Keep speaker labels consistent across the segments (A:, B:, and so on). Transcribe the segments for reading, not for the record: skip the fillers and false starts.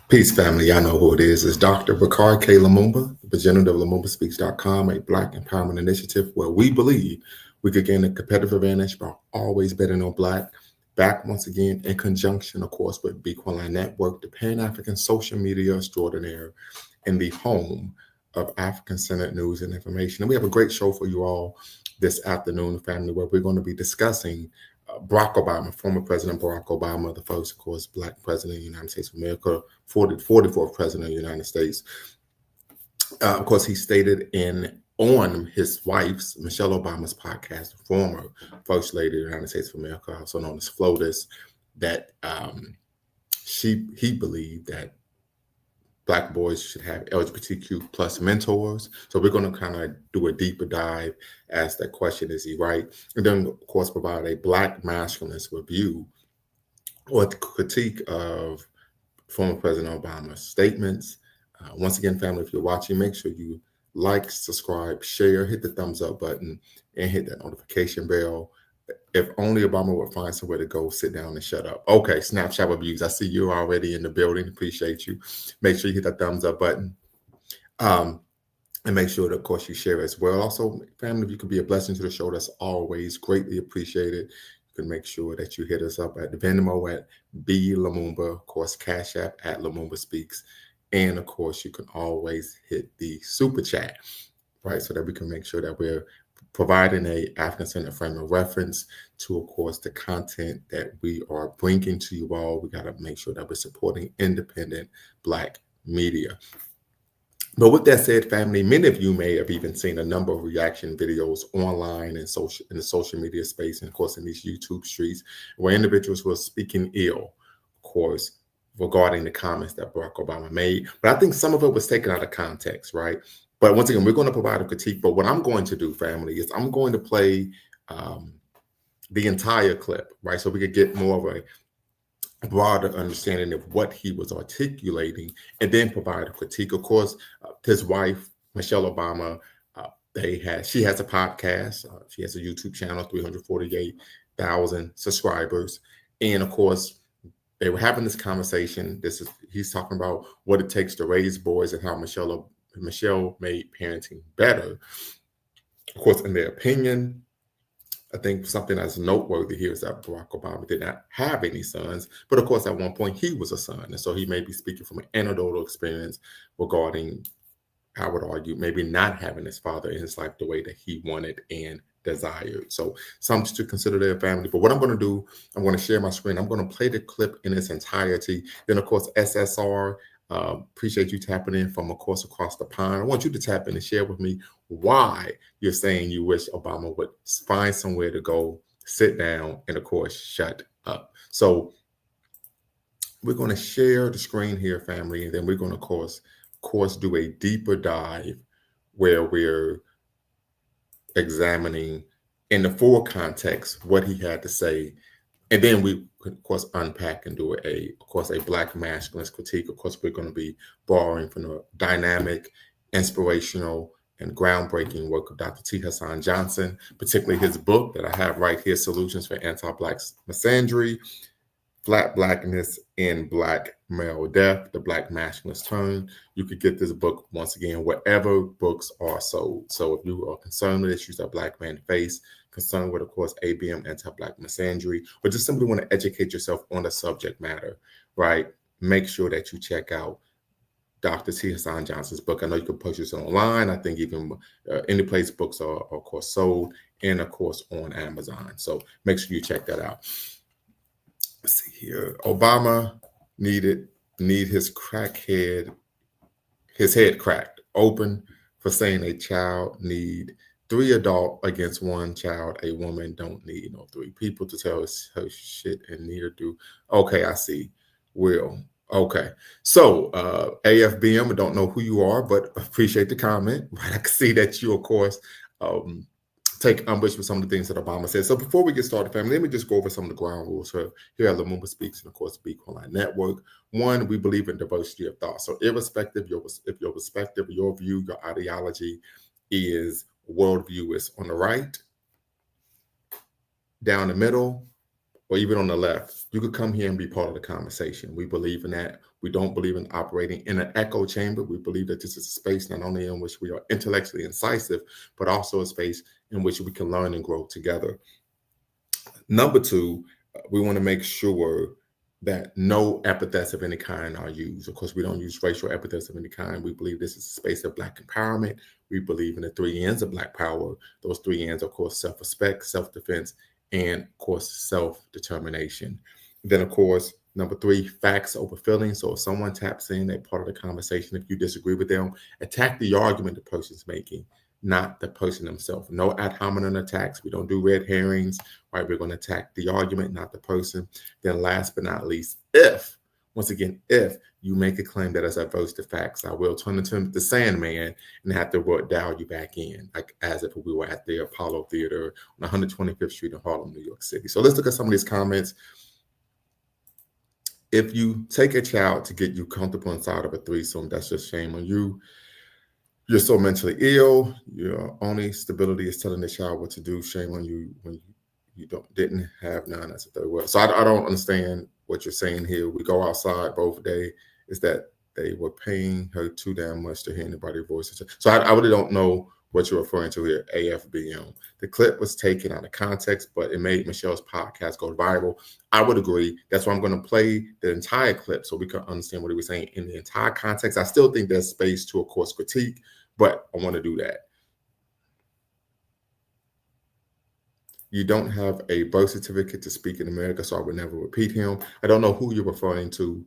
A: Peace, family. I know who it is. It's Dr. Bakar K. Lumumba, the progenitor of LumumbaSpeaks.com, a Black empowerment initiative where we believe we could gain a competitive advantage by always betting on Black. Back once again in conjunction, of course, with Bequaline Network, the Pan African social media extraordinaire, and the home of African centered news and information. And we have a great show for you all this afternoon, family, where we're going to be discussing Barack Obama, former President Barack Obama, the first, of course, Black president of the United States of America, 44th president of the United States. Of course, he stated on his wife's, Michelle Obama's podcast, the former First Lady of the United States of America, also known as FLOTUS, that he believed that Black boys should have LGBTQ plus mentors. So we're going to kind of do a deeper dive, ask that question, is he right? And then, of course, provide a Black masculinist review or critique of former President Obama's statements. Once again, family, if you're watching, make sure you like, subscribe, share, hit the thumbs up button, and hit that notification bell. If only Obama would find somewhere to go, sit down and shut up. Okay, Snapchat reviews. I see you're already in the building. Appreciate you. Make sure you hit that thumbs up button. And make sure that, of course, you share as well. Also, family, if you could be a blessing to the show, that's always greatly appreciated. You can make sure that you hit us up at the Venmo at B Lumumba, of course, Cash App at Lumumba Speaks. And, of course, you can always hit the super chat, right, so that we can make sure that we're providing a African-centered frame of reference to, of course, the content that we are bringing to you all. We got to make sure that we're supporting independent Black media. But with that said, family, many of you may have even seen a number of reaction videos online and in the social media space, and of course in these YouTube streets, where individuals were speaking ill, of course, regarding the comments that Barack Obama made. But I think some of it was taken out of context, right? But once again, we're going to provide a critique. But what I'm going to do, family, is I'm going to play the entire clip, right? So we could get more of a broader understanding of what he was articulating, and then provide a critique. Of course, his wife, Michelle Obama, she has a podcast. She has a YouTube channel, 348,000 subscribers. And of course, they were having this conversation. He's talking about what it takes to raise boys and how Michelle made parenting better. Of course, in their opinion, I think something that's noteworthy here is that Barack Obama did not have any sons, but of course, at one point he was a son. And so he may be speaking from an anecdotal experience regarding, I would argue, maybe not having his father in his life the way that he wanted and desired. So something to consider their family. But what I'm going to do, I'm going to share my screen. I'm going to play the clip in its entirety. Then, of course, SSR, appreciate you tapping in from, of course, across the pond. I want you to tap in and share with me why you're saying you wish Obama would find somewhere to go, sit down, and, of course, shut up. So we're going to share the screen here, family, and then we're going to, of course, do a deeper dive where we're examining in the full context what he had to say. And then we, of course, unpack and do a Black masculinist critique. Of course, we're going to be borrowing from the dynamic, inspirational, and groundbreaking work of Dr. T. Hassan Johnson, particularly his book that I have right here, Solutions for Anti-Black Misandry, Flat Blackness in Black Male Death, the Black Masculinist Turn. You could get this book, once again, wherever books are sold. So if you are concerned with issues that Black men face, concerned with, of course, ABM, anti-Black misandry, or just simply want to educate yourself on the subject matter, right? Make sure that you check out Dr. T. Hassan Johnson's book. I know you can purchase it online. I think even any place books are, of course, sold, and, of course, on Amazon. So make sure you check that out. Let's see here. Obama need his head cracked open for saying a child need 3 adults against 1 child. A woman don't need no 3 people to tell her shit, and neither do. Okay, I see. Will. Okay. So AFBM, I don't know who you are, but appreciate the comment. I can see that you, of course, take umbrage with some of the things that Obama said. So before we get started, family, let me just go over some of the ground rules here at Lumumba Speaks and, of course, Bequaline Network. One, we believe in diversity of thought. So irrespective if your perspective, your view, your ideology is worldview is on the right, down the middle, or even on the left, you could come here and be part of the conversation. We believe in that. We don't believe in operating in an echo chamber. We believe that this is a space not only in which we are intellectually incisive, but also a space in which we can learn and grow together. Number two, we want to make sure that no epithets of any kind are used. Of course, we don't use racial epithets of any kind. We believe this is a space of Black empowerment. We believe in the 3 N's of Black power. Those 3 N's, of course, self-respect, self-defense, and, of course, self-determination. Then, of course, number 3, facts over feelings. So if someone taps in, they're part of the conversation. If you disagree with them, attack the argument the person's making, not the person themselves. No ad hominem attacks. We don't do red herrings, right? We're going to attack the argument, not the person. Then last but not least, if you make a claim that is adverse to facts, I will turn into the Sandman and have to dial you back in, like as if we were at the Apollo Theater on 125th Street in Harlem, New York City. So let's look at some of these comments. If you take a child to get you comfortable inside of a threesome, that's just shame on you. You're so mentally ill. Your only stability is telling the child what to do. Shame on you when you didn't have none as a third word. So I don't understand what you're saying here. We go outside both day. Is that they were paying her too damn much to hear anybody's voice? So I really don't know what you're referring to here, AFBM. The clip was taken out of context, but it made Michelle's podcast go viral. I would agree. That's why I'm going to play the entire clip so we can understand what he was saying in the entire context. I still think there's space to, of course, critique, but I want to do that. You don't have a birth certificate to speak in America, so I would never repeat him. I don't know who you're referring to.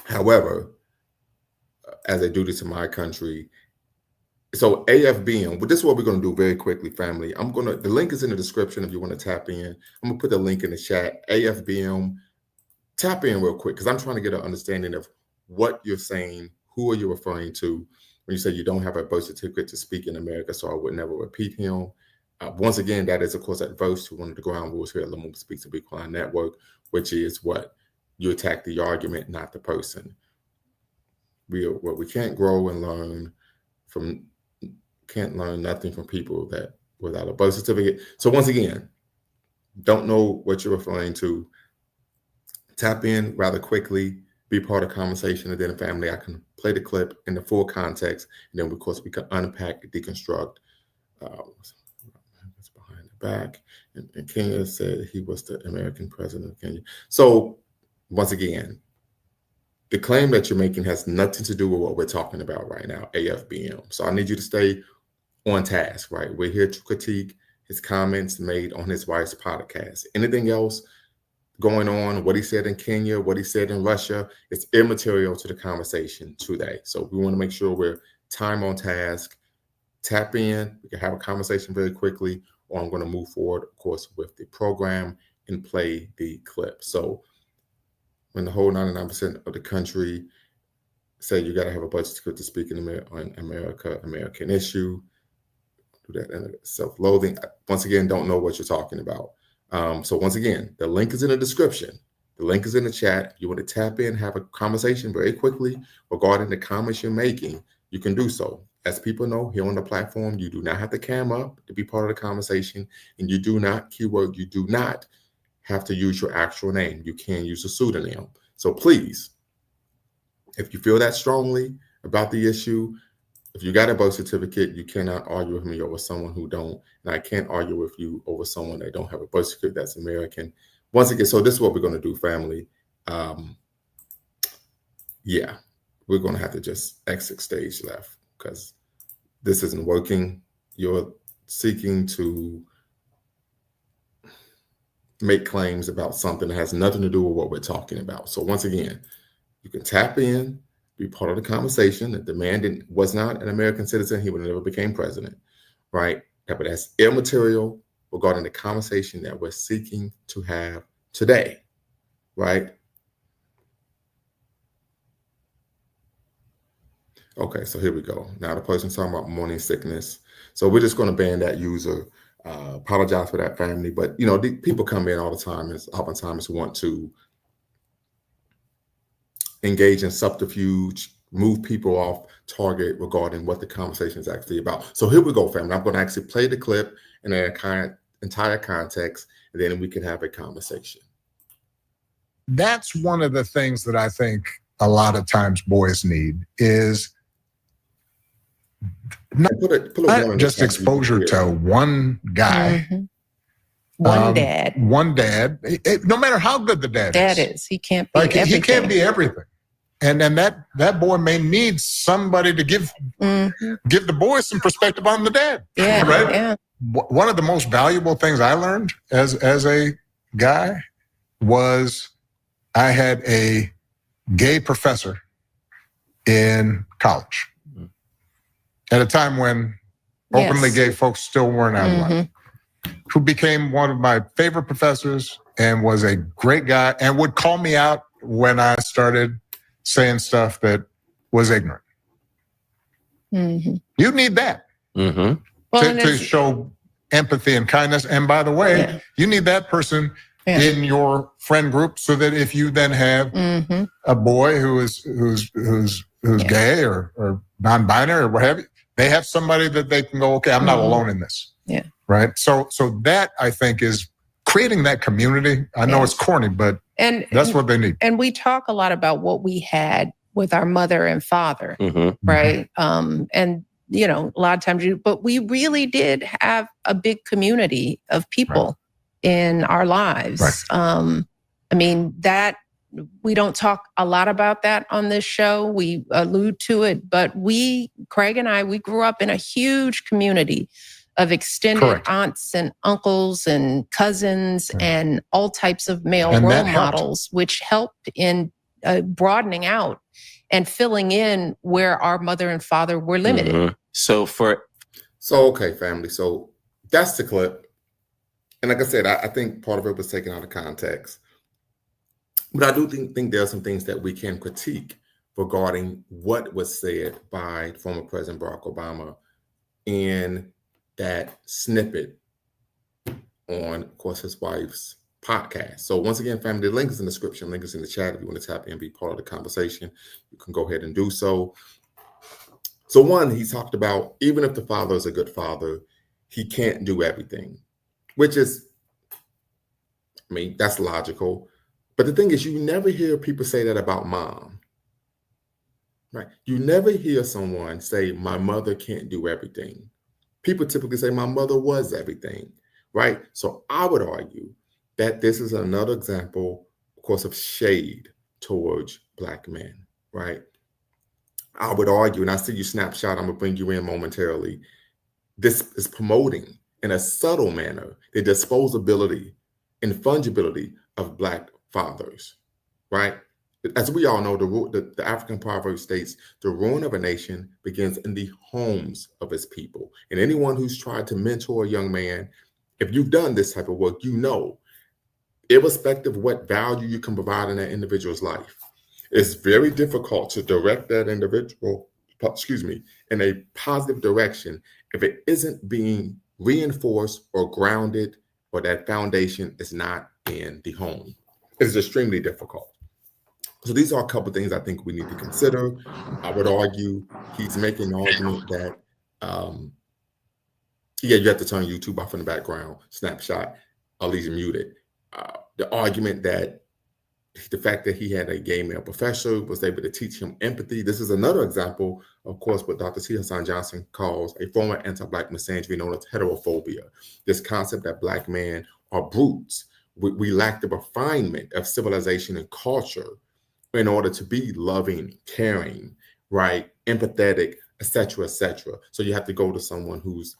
A: However, as I do this in my country, so AFBM, but this is what we're going to do very quickly, family. The link is in the description if you want to tap in. I'm going to put the link in the chat. AFBM, tap in real quick because I'm trying to get an understanding of what you're saying. Who are you referring to when you say you don't have a birth certificate to speak in America, so I would never repeat him? Once again, that is, of course, adverse to one of the ground rules here at Lumumba Speaks to Be Quiet Network, which is what? You attack the argument, not the person. We can't grow and learn from, can't learn nothing from people that without a birth certificate. So once again, don't know what you're referring to. Tap in rather quickly, be part of the conversation, and then family, I can play the clip in the full context, and then of course we can unpack, deconstruct. That's behind the back. And Kenya said he was the American president of Kenya. So once again, the claim that you're making has nothing to do with what we're talking about right now, AFBM. So I need you to stay on task, right? We're here to critique his comments made on his wife's podcast. Anything else going on, what he said in Kenya, what he said in Russia, it's immaterial to the conversation today. So we want to make sure we're time on task. Tap in, we can have a conversation very quickly, or I'm going to move forward, of course, with the program and play the clip. So when the whole 99% of the country say you got to have a birth certificate to speak in America, American issue, do that, and self-loathing. Once again, don't know what you're talking about. So once again, the link is in the description. The link is in the chat. You want to tap in, have a conversation very quickly regarding the comments you're making, you can do so. As people know, here on the platform, you do not have to cam up to be part of the conversation, and you do not, keyword, you do not have to use your actual name. You can use a pseudonym. So please, if you feel that strongly about the issue, if you got a birth certificate, you cannot argue with me over someone who don't, and I can't argue with you over someone that don't have a birth certificate that's American. Once again, so this is what we're going to do, family. Yeah, we're going to have to just exit stage left because this isn't working. You're seeking to make claims about something that has nothing to do with what we're talking about. So once again, you can tap in, be part of the conversation. That the man was not an American citizen, he would have never became president, right? But that's immaterial regarding the conversation that we're seeking to have today, right? Okay, so here we go. Now the person's talking about morning sickness. So we're just going to ban that user. Apologize for that, family. But, you know, people come in all the time and oftentimes want to engage in subterfuge, move people off target regarding what the conversation is actually about. So here we go, family. I'm going to actually play the clip in the entire context, and then we can have a conversation.
B: That's one of the things that I think a lot of times boys need is not just exposure to one guy.
C: One dad.
B: One dad. No matter how good the dad
C: is. He can't be everything.
B: He can't be everything. And then that boy may need somebody to give the boy some perspective on the dad.
C: Yeah,
B: right?
C: Yeah.
B: One of the most valuable things I learned as a guy was I had a gay professor in college at a time when openly gay folks still weren't outlawed, who became one of my favorite professors and was a great guy and would call me out when I started saying stuff that was ignorant. You need that to show empathy and kindness. And by the way, you need that person in your friend group so that if you then have a boy who's gay or non-binary or what have you, they have somebody that they can go, okay, I'm not alone in this.
C: Yeah.
B: Right. So that I think is creating that community. I know it's corny, but that's what they need.
C: And we talk a lot about what we had with our mother and father, right? And a lot of times but we really did have a big community of people in our lives.
B: Right.
C: I mean, that we don't talk a lot about that on this show. We allude to it, but Craig and I, we grew up in a huge community of extended aunts and uncles and cousins and all types of male role models, which helped in broadening out and filling in where our mother and father were limited.
A: So okay, family. So that's the clip. And like I said, I think part of it was taken out of context. But I do think there are some things that we can critique regarding what was said by former President Barack Obama in that snippet on, of course, his wife's podcast. So once again, family, the link is in the description, link is in the chat. If you want to tap in and be part of the conversation, you can go ahead and do so. So one, he talked about, even if the father is a good father, he can't do everything, which is, that's logical. But the thing is, you never hear people say that about mom, right? You never hear someone say, my mother can't do everything. People typically say, my mother was everything, right? So I would argue that this is another example, of course, of shade towards Black men, right? I would argue, and I see you snapshot, I'm gonna bring you in momentarily. This is promoting in a subtle manner the disposability and fungibility of Black fathers, right? As we all know, the African proverb states, the ruin of a nation begins in the homes of its people. And anyone who's tried to mentor a young man, if you've done this type of work, irrespective of what value you can provide in that individual's life, it's very difficult to direct that individual, in a positive direction if it isn't being reinforced or grounded, or that foundation is not in the home. It's extremely difficult. So these are a couple of things I think we need to consider. I would argue he's making an argument that, you have to turn YouTube off in the background, snapshot, I'll leave you muted. The argument that the fact that he had a gay male professor was able to teach him empathy. This is another example, of course, what Dr. T. Hassan Johnson calls a form of anti-Black misandry known as heterophobia. This concept that Black men are brutes. We lack the refinement of civilization and culture in order to be loving, caring, right, empathetic, etc., etc. So you have to go to someone who's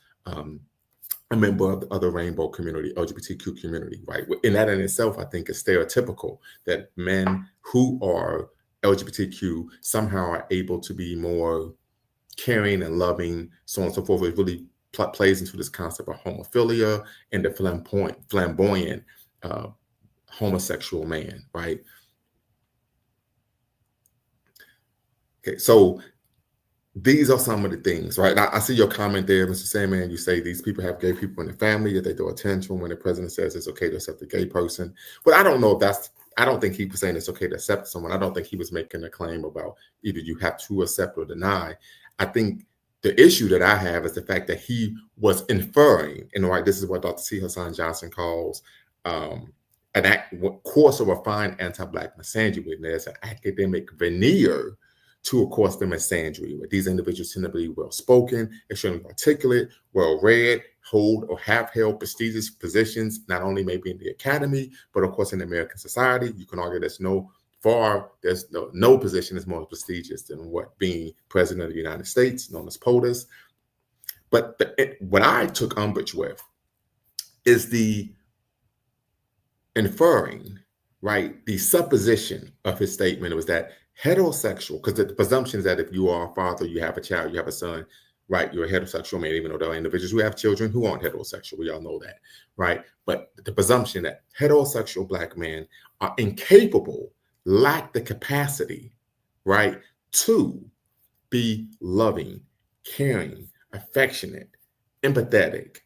A: a member of the other rainbow community, LGBTQ community, right? And that in itself, I think, is stereotypical that men who are LGBTQ somehow are able to be more caring and loving, so on and so forth. It really plays into this concept of homophilia and the flamboyant homosexual man, right? Okay, so these are some of the things, right? Now, I see your comment there, Mr. Sandman. You say these people have gay people in their family, that they throw attention when the president says it's okay to accept a gay person. But I don't know if I don't think he was saying it's okay to accept someone. I don't think he was making a claim about either you have to accept or deny. I think the issue that I have is the fact that he was inferring, and right, this is what Dr. T. Hassan Johnson calls coarse or refined anti-Black misandry. There's an academic veneer to, of course, the misandry, where these individuals tend to be well-spoken, extremely articulate, well-read, hold or have held prestigious positions, not only maybe in the academy, but of course in American society. You can argue there's no position is more prestigious than what being president of the United States, known as POTUS. But what I took umbrage with is the inferring, right, the supposition of his statement was that heterosexual, because the presumption is that if you are a father, you have a child, you have a son, right, you're a heterosexual man, even though there are individuals who have children who aren't heterosexual. We all know that, right? But the presumption that heterosexual Black men are incapable, lack the capacity, right, to be loving, caring, affectionate, empathetic.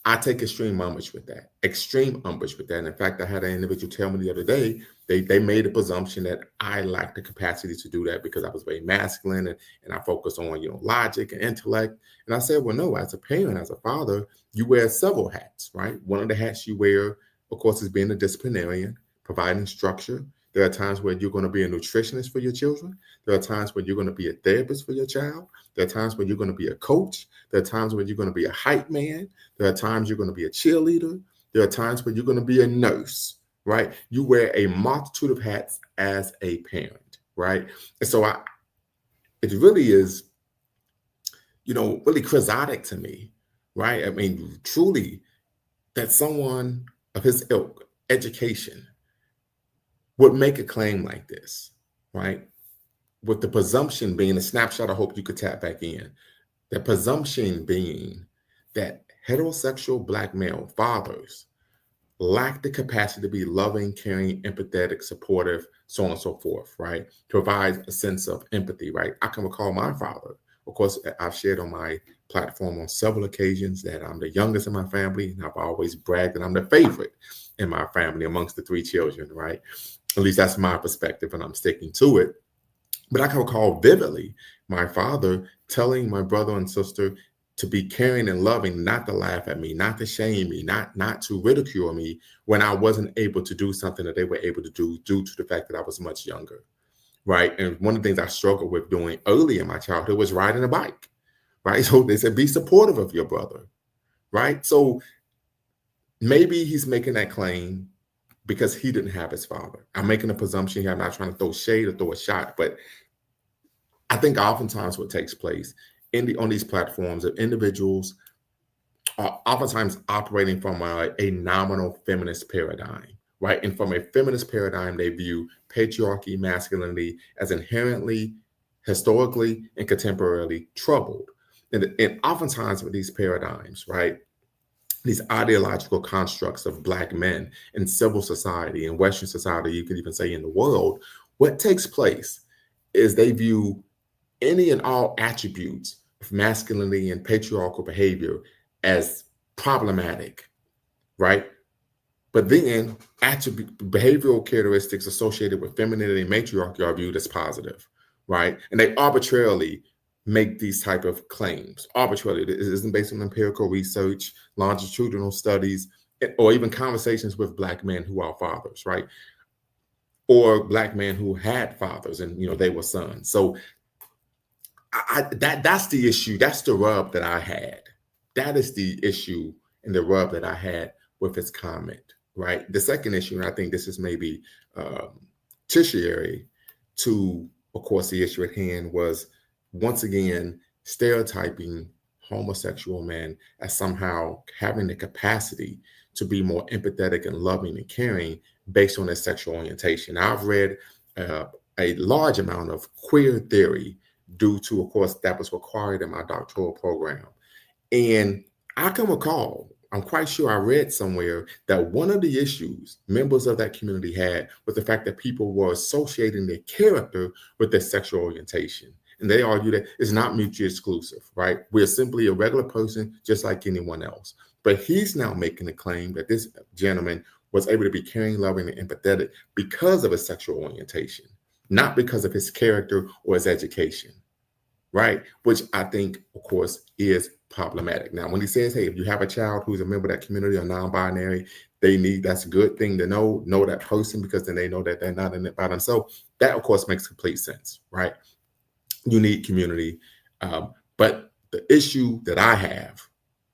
A: I take extreme umbrage with that. And in fact, I had an individual tell me the other day, they made a presumption that I lacked the capacity to do that because I was very masculine and I focus on, logic and intellect. And I said, well, no, as a parent, as a father, you wear several hats, right? One of the hats you wear, of course, is being a disciplinarian, providing structure. There are times where you're going to be a nutritionist for your children. There are times where you're going to be a therapist for your child. There are times where you're going to be a coach. There are times where you're going to be a hype man. There are times you're going to be a cheerleader. There are times where you're going to be a nurse, right? You wear a multitude of hats as a parent, right? And so it really is, really quixotic to me, right? I mean, truly, that someone of his ilk, education, would make a claim like this, right? With the presumption being a snapshot, I hope you could tap back in. The presumption being that heterosexual Black male fathers lack the capacity to be loving, caring, empathetic, supportive, so on and so forth, right? Provides a sense of empathy, right? I can recall my father. Of course, I've shared on my platform on several occasions that I'm the youngest in my family, and I've always bragged that I'm the favorite in my family amongst the 3 children, right? At least that's my perspective, and I'm sticking to it. But I can recall vividly my father telling my brother and sister to be caring and loving, not to laugh at me, not to shame me, not to ridicule me when I wasn't able to do something that they were able to do due to the fact that I was much younger, right? And one of the things I struggled with doing early in my childhood was riding a bike, right? So they said, be supportive of your brother, right? So maybe he's making that claim because he didn't have his father. I'm making a presumption here. I'm not trying to throw shade or throw a shot, but I think oftentimes what takes place on these platforms of individuals are oftentimes operating from a nominal feminist paradigm, right? And from a feminist paradigm, they view patriarchy, masculinity as inherently, historically, and contemporarily troubled. And oftentimes with these paradigms, right, these ideological constructs of Black men in civil society, in Western society, you could even say in the world, what takes place is they view any and all attributes of masculinity and patriarchal behavior as problematic, right? But then behavioral characteristics associated with femininity and matriarchy are viewed as positive, right? And they arbitrarily make these type of claims. Arbitrarily, it isn't based on empirical research, longitudinal studies, or even conversations with Black men who are fathers, right? Or Black men who had fathers and they were sons. So that's the issue. That's the rub that I had. That is the issue and the rub that I had with his comment, right? The second issue, and I think this is maybe tertiary to, of course, the issue at hand, was once again stereotyping homosexual men as somehow having the capacity to be more empathetic and loving and caring based on their sexual orientation. I've read a large amount of queer theory due to, of course, that was required in my doctoral program. And I can recall, I'm quite sure I read somewhere that one of the issues members of that community had was the fact that people were associating their character with their sexual orientation. And they argue that it's not mutually exclusive, right? We're simply a regular person just like anyone else. But he's now making a claim that this gentleman was able to be caring, loving, and empathetic because of his sexual orientation, not because of his character or his education, right? Which I think, of course, is problematic. Now, when he says, hey, if you have a child who's a member of that community or non-binary, that's a good thing to know that person, because then they know that they're not in it by themselves. That, of course, makes complete sense, right? You need community. But the issue that I have,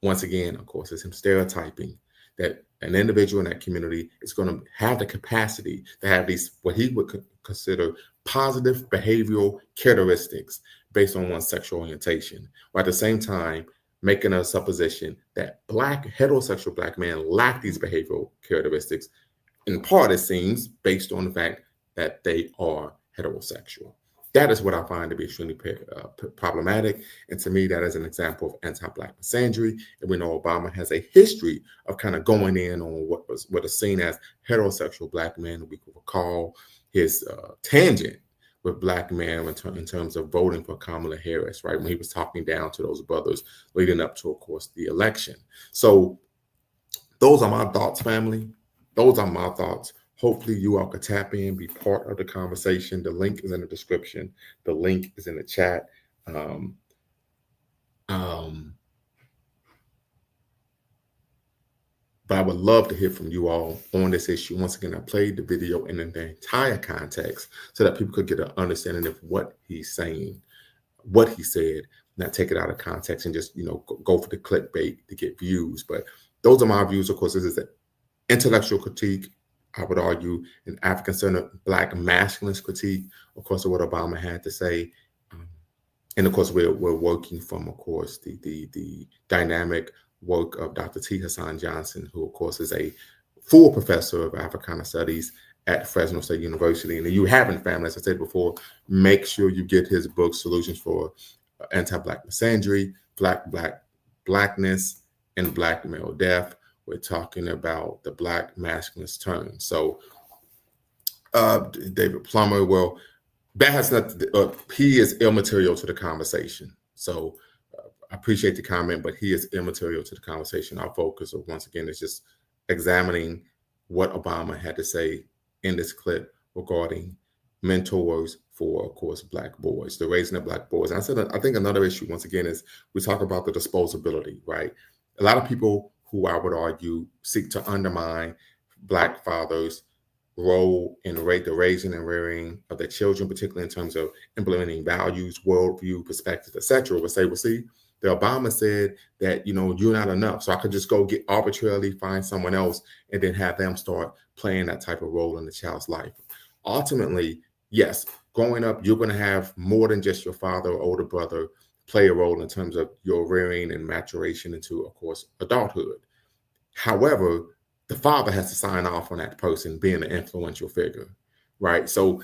A: once again, of course, is him stereotyping that an individual in that community is going to have the capacity to have these, what he would consider positive behavioral characteristics based on one's sexual orientation, while at the same time making a supposition that heterosexual Black men lack these behavioral characteristics, in part, it seems, based on the fact that they are heterosexual. That is what I find to be extremely problematic. And to me, that is an example of anti-Black misandry. And we know Obama has a history of kind of going in on what is seen as heterosexual Black men. We could recall his tangent with Black men in terms of voting for Kamala Harris, right? When he was talking down to those brothers leading up to, of course, the election. So those are my thoughts, family. Those are my thoughts. Hopefully you all could tap in, be part of the conversation. The link is in the description. The link is in the chat. But I would love to hear from you all on this issue. Once again, I played the video in the entire context so that people could get an understanding of what he's saying, what he said, not take it out of context and just, go for the clickbait to get views. But those are my views. Of course, this is an intellectual critique. I would argue an African-centered Black masculinist critique, of course, of what Obama had to say. And of course, we're working from, of course, the dynamic work of Dr. T. Hassan Johnson, who, of course, is a full professor of Africana Studies at Fresno State University. And if you haven't, family, as I said before, make sure you get his book, Solutions for Anti-Black Misandry, Blackness, and Black Male Death. We're talking about the Black masculinist turn. So, David Plummer, well, that has not. He is immaterial to the conversation. So, I appreciate the comment, but he is immaterial to the conversation. Our focus, once again, is just examining what Obama had to say in this clip regarding mentors for, of course, Black boys, the raising of Black boys. And I think another issue, once again, is we talk about the disposability, right? A lot of people who I would argue seek to undermine Black fathers' role in the raising and rearing of their children, particularly in terms of implementing values, worldview, perspectives, etc. Would say, well, see, the Obama said that, you're not enough. So I could just go arbitrarily find someone else and then have them start playing that type of role in the child's life. Ultimately, yes, growing up, you're going to have more than just your father or older brother play a role in terms of your rearing and maturation into, of course, adulthood. However, the father has to sign off on that person being an influential figure, right? So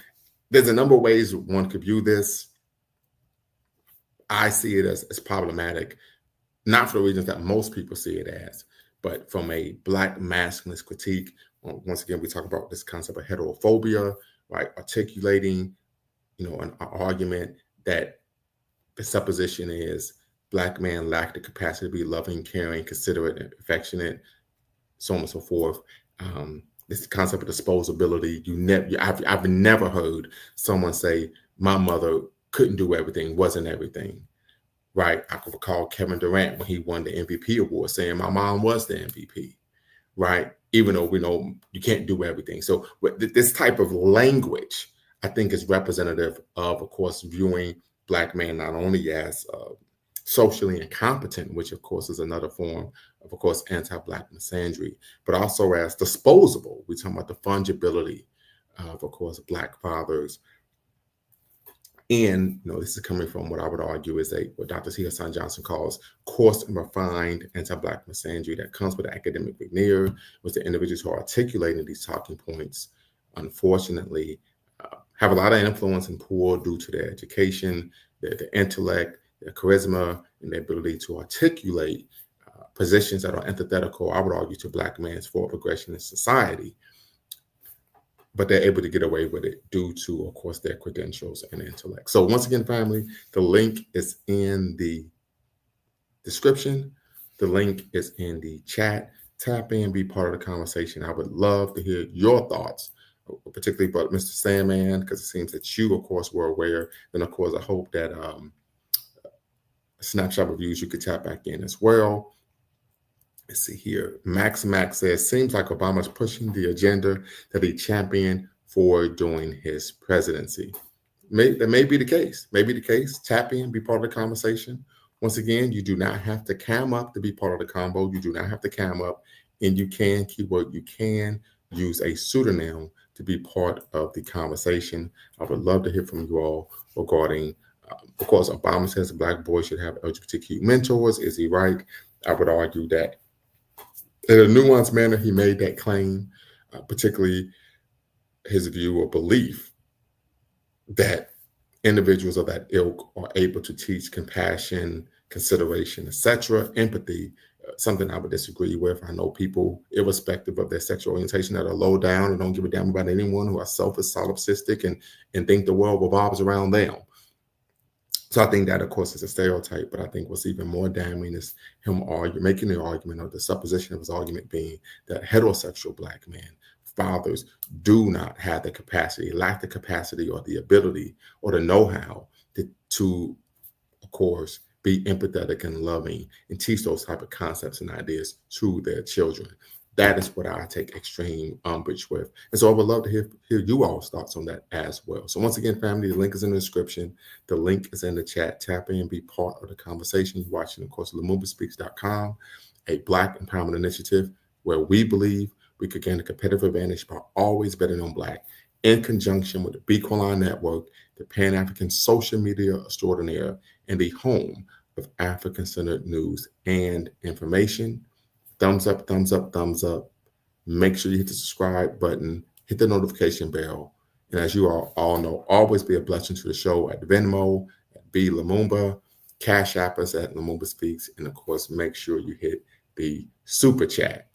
A: there's a number of ways one could view this. I see it as problematic, not for the reasons that most people see it as, but from a Black masculinist critique. Once again, we talk about this concept of heterophobia, right? Articulating, an argument that the supposition is Black men lack the capacity to be loving, caring, considerate, and affectionate, so on and so forth. This concept of disposability. I've never heard someone say my mother couldn't do everything, wasn't everything, right? I can recall Kevin Durant when he won the MVP award saying my mom was the MVP, right? Even though we know you can't do everything. So this type of language, I think, is representative of course, viewing Black men not only as socially incompetent, which of course is another form of course, anti-Black misandry, but also as disposable. We're talking about the fungibility of course, Black fathers. And this is coming from what I would argue is what Dr. T. Hassan Johnson calls coarse and refined anti-Black misandry that comes with academic veneer, with the individuals who are articulating these talking points, unfortunately, have a lot of influence and pull due to their education, their intellect, their charisma, and their ability to articulate positions that are antithetical, I would argue, to Black men's forward progression in society. But they're able to get away with it due to, of course, their credentials and intellect. So once again, family, the link is in the description. The link is in the chat. Tap in, be part of the conversation. I would love to hear your thoughts, particularly about Mr. Sandman, because it seems that you, of course, were aware. And of course, I hope that snapshot reviews, you could tap back in as well. Let's see here. Max says, seems like Obama's pushing the agenda that he championed for during his presidency. That may be the case. Maybe the case. Tap in, be part of the conversation. Once again, you do not have to cam up to be part of the combo. You do not have to cam up, and you can, keyword, you can use a pseudonym to be part of the conversation. I would love to hear from you all regarding, of course, Obama says Black boys should have LGBTQ mentors. Is he right? I would argue that in a nuanced manner, he made that claim, particularly his view or belief that individuals of that ilk are able to teach compassion, consideration, etc., empathy, something I would disagree with. I know people, irrespective of their sexual orientation, that are low down and don't give a damn about anyone, who are selfish, solipsistic, and think the world revolves around them. So I think that, of course, is a stereotype, but I think what's even more damning is him making the argument, or the supposition of his argument being, that heterosexual Black men, fathers, do not have the capacity, lack the capacity or the ability or the know-how to, of course, be empathetic and loving and teach those type of concepts and ideas to their children. That is what I take extreme umbrage with. And so I would love to hear you all's thoughts on that as well. So once again, family, the link is in the description. The link is in the chat. Tap in, be part of the conversation. You're watching, of course, LumumbaSpeaks.com, a Black empowerment initiative where we believe we could gain a competitive advantage by always betting on Black, in conjunction with the Bequalon Network, the Pan-African social media extraordinaire, and the home of African-centered news and information. Thumbs up, thumbs up, thumbs up. Make sure you hit the subscribe button, hit the notification bell. And as you all know, always be a blessing to the show at Venmo, at B Lumumba, Cash App us at Lumumba Speaks, and of course, make sure you hit the super chat.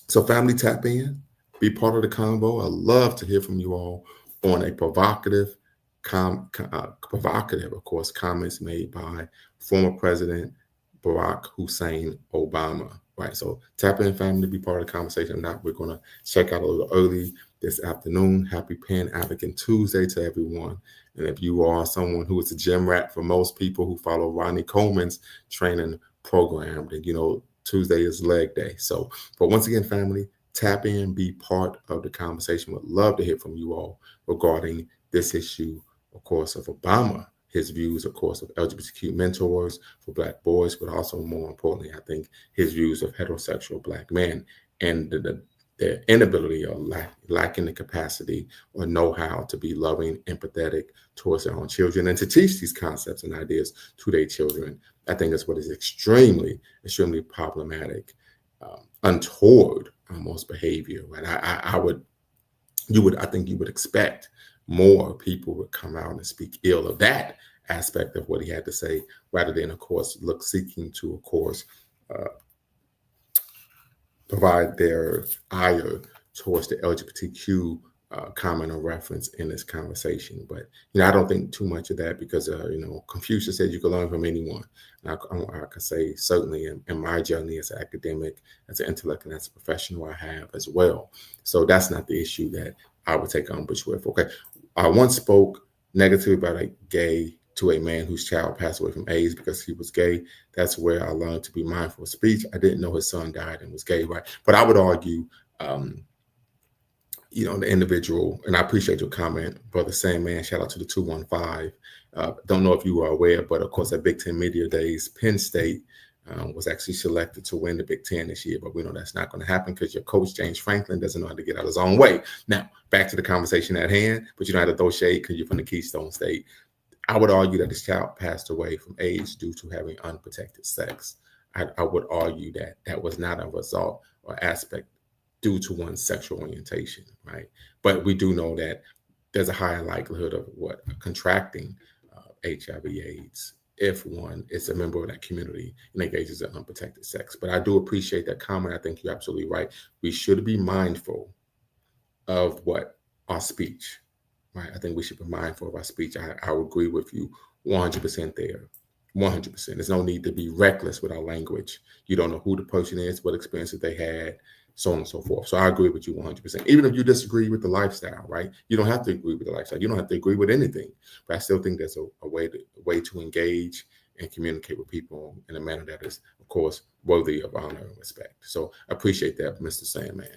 A: So family, tap in, be part of the convo. I love to hear from you all on a provocative, of course, comments made by former President Barack Hussein Obama. Right, so tap in, family, be part of the conversation. If not, we're going to check out a little early this afternoon. Happy Pan-African Tuesday to everyone. And if you are someone who is a gym rat, for most people who follow Ronnie Coleman's training program, then you know Tuesday is leg day. So, but once again, family, tap in, be part of the conversation. Would love to hear from you all regarding this issue, of course, of Obama. His views, of course, of LGBTQ mentors for Black boys, but also more importantly, I think his views of heterosexual Black men and the inability or lacking the capacity or know-how to be loving, empathetic towards their own children and to teach these concepts and ideas to their children. I think that's what is extremely, extremely problematic, untoward almost behavior. Right? I think you would expect more people would come out and speak ill of that aspect of what he had to say, rather than, of course, seeking to, of course, provide their ire towards the LGBTQ comment or reference in this conversation. But, I don't think too much of that because, Confucius said you can learn from anyone. And I can say certainly in my journey as an academic, as an intellect, and as a professional, I have as well. So that's not the issue that I would take umbrage with. Okay. I once spoke negatively about a gay to a man whose child passed away from AIDS because he was gay. That's where I learned to be mindful of speech. I didn't know his son died and was gay, right? But I would argue, the individual, and I appreciate your comment, Brother Sandman, shout out to the 215. Don't know if you are aware, but of course at Big Ten Media Days, Penn State was actually selected to win the Big Ten this year, but we know that's not going to happen because your coach, James Franklin, doesn't know how to get out of his own way. Now, back to the conversation at hand, but you don't have to throw shade because you're from the Keystone State. I would argue that this child passed away from AIDS due to having unprotected sex. I would argue that that was not a result or aspect due to one's sexual orientation, right? But we do know that there's a higher likelihood of contracting HIV/AIDS if one is a member of that community and engages in unprotected sex. But I do appreciate that comment. I think you're absolutely right. We should be mindful of our speech, right? I think we should be mindful of our speech. I would agree with you 100% there. 100%. There's no need to be reckless with our language. You don't know who the person is, what experiences they had, so on and so forth. So I agree with you 100%. Even if you disagree with the lifestyle, right? You don't have to agree with the lifestyle. You don't have to agree with anything. But I still think there's a way to engage and communicate with people in a manner that is, of course, worthy of honor and respect. So I appreciate that, Mr. Sandman.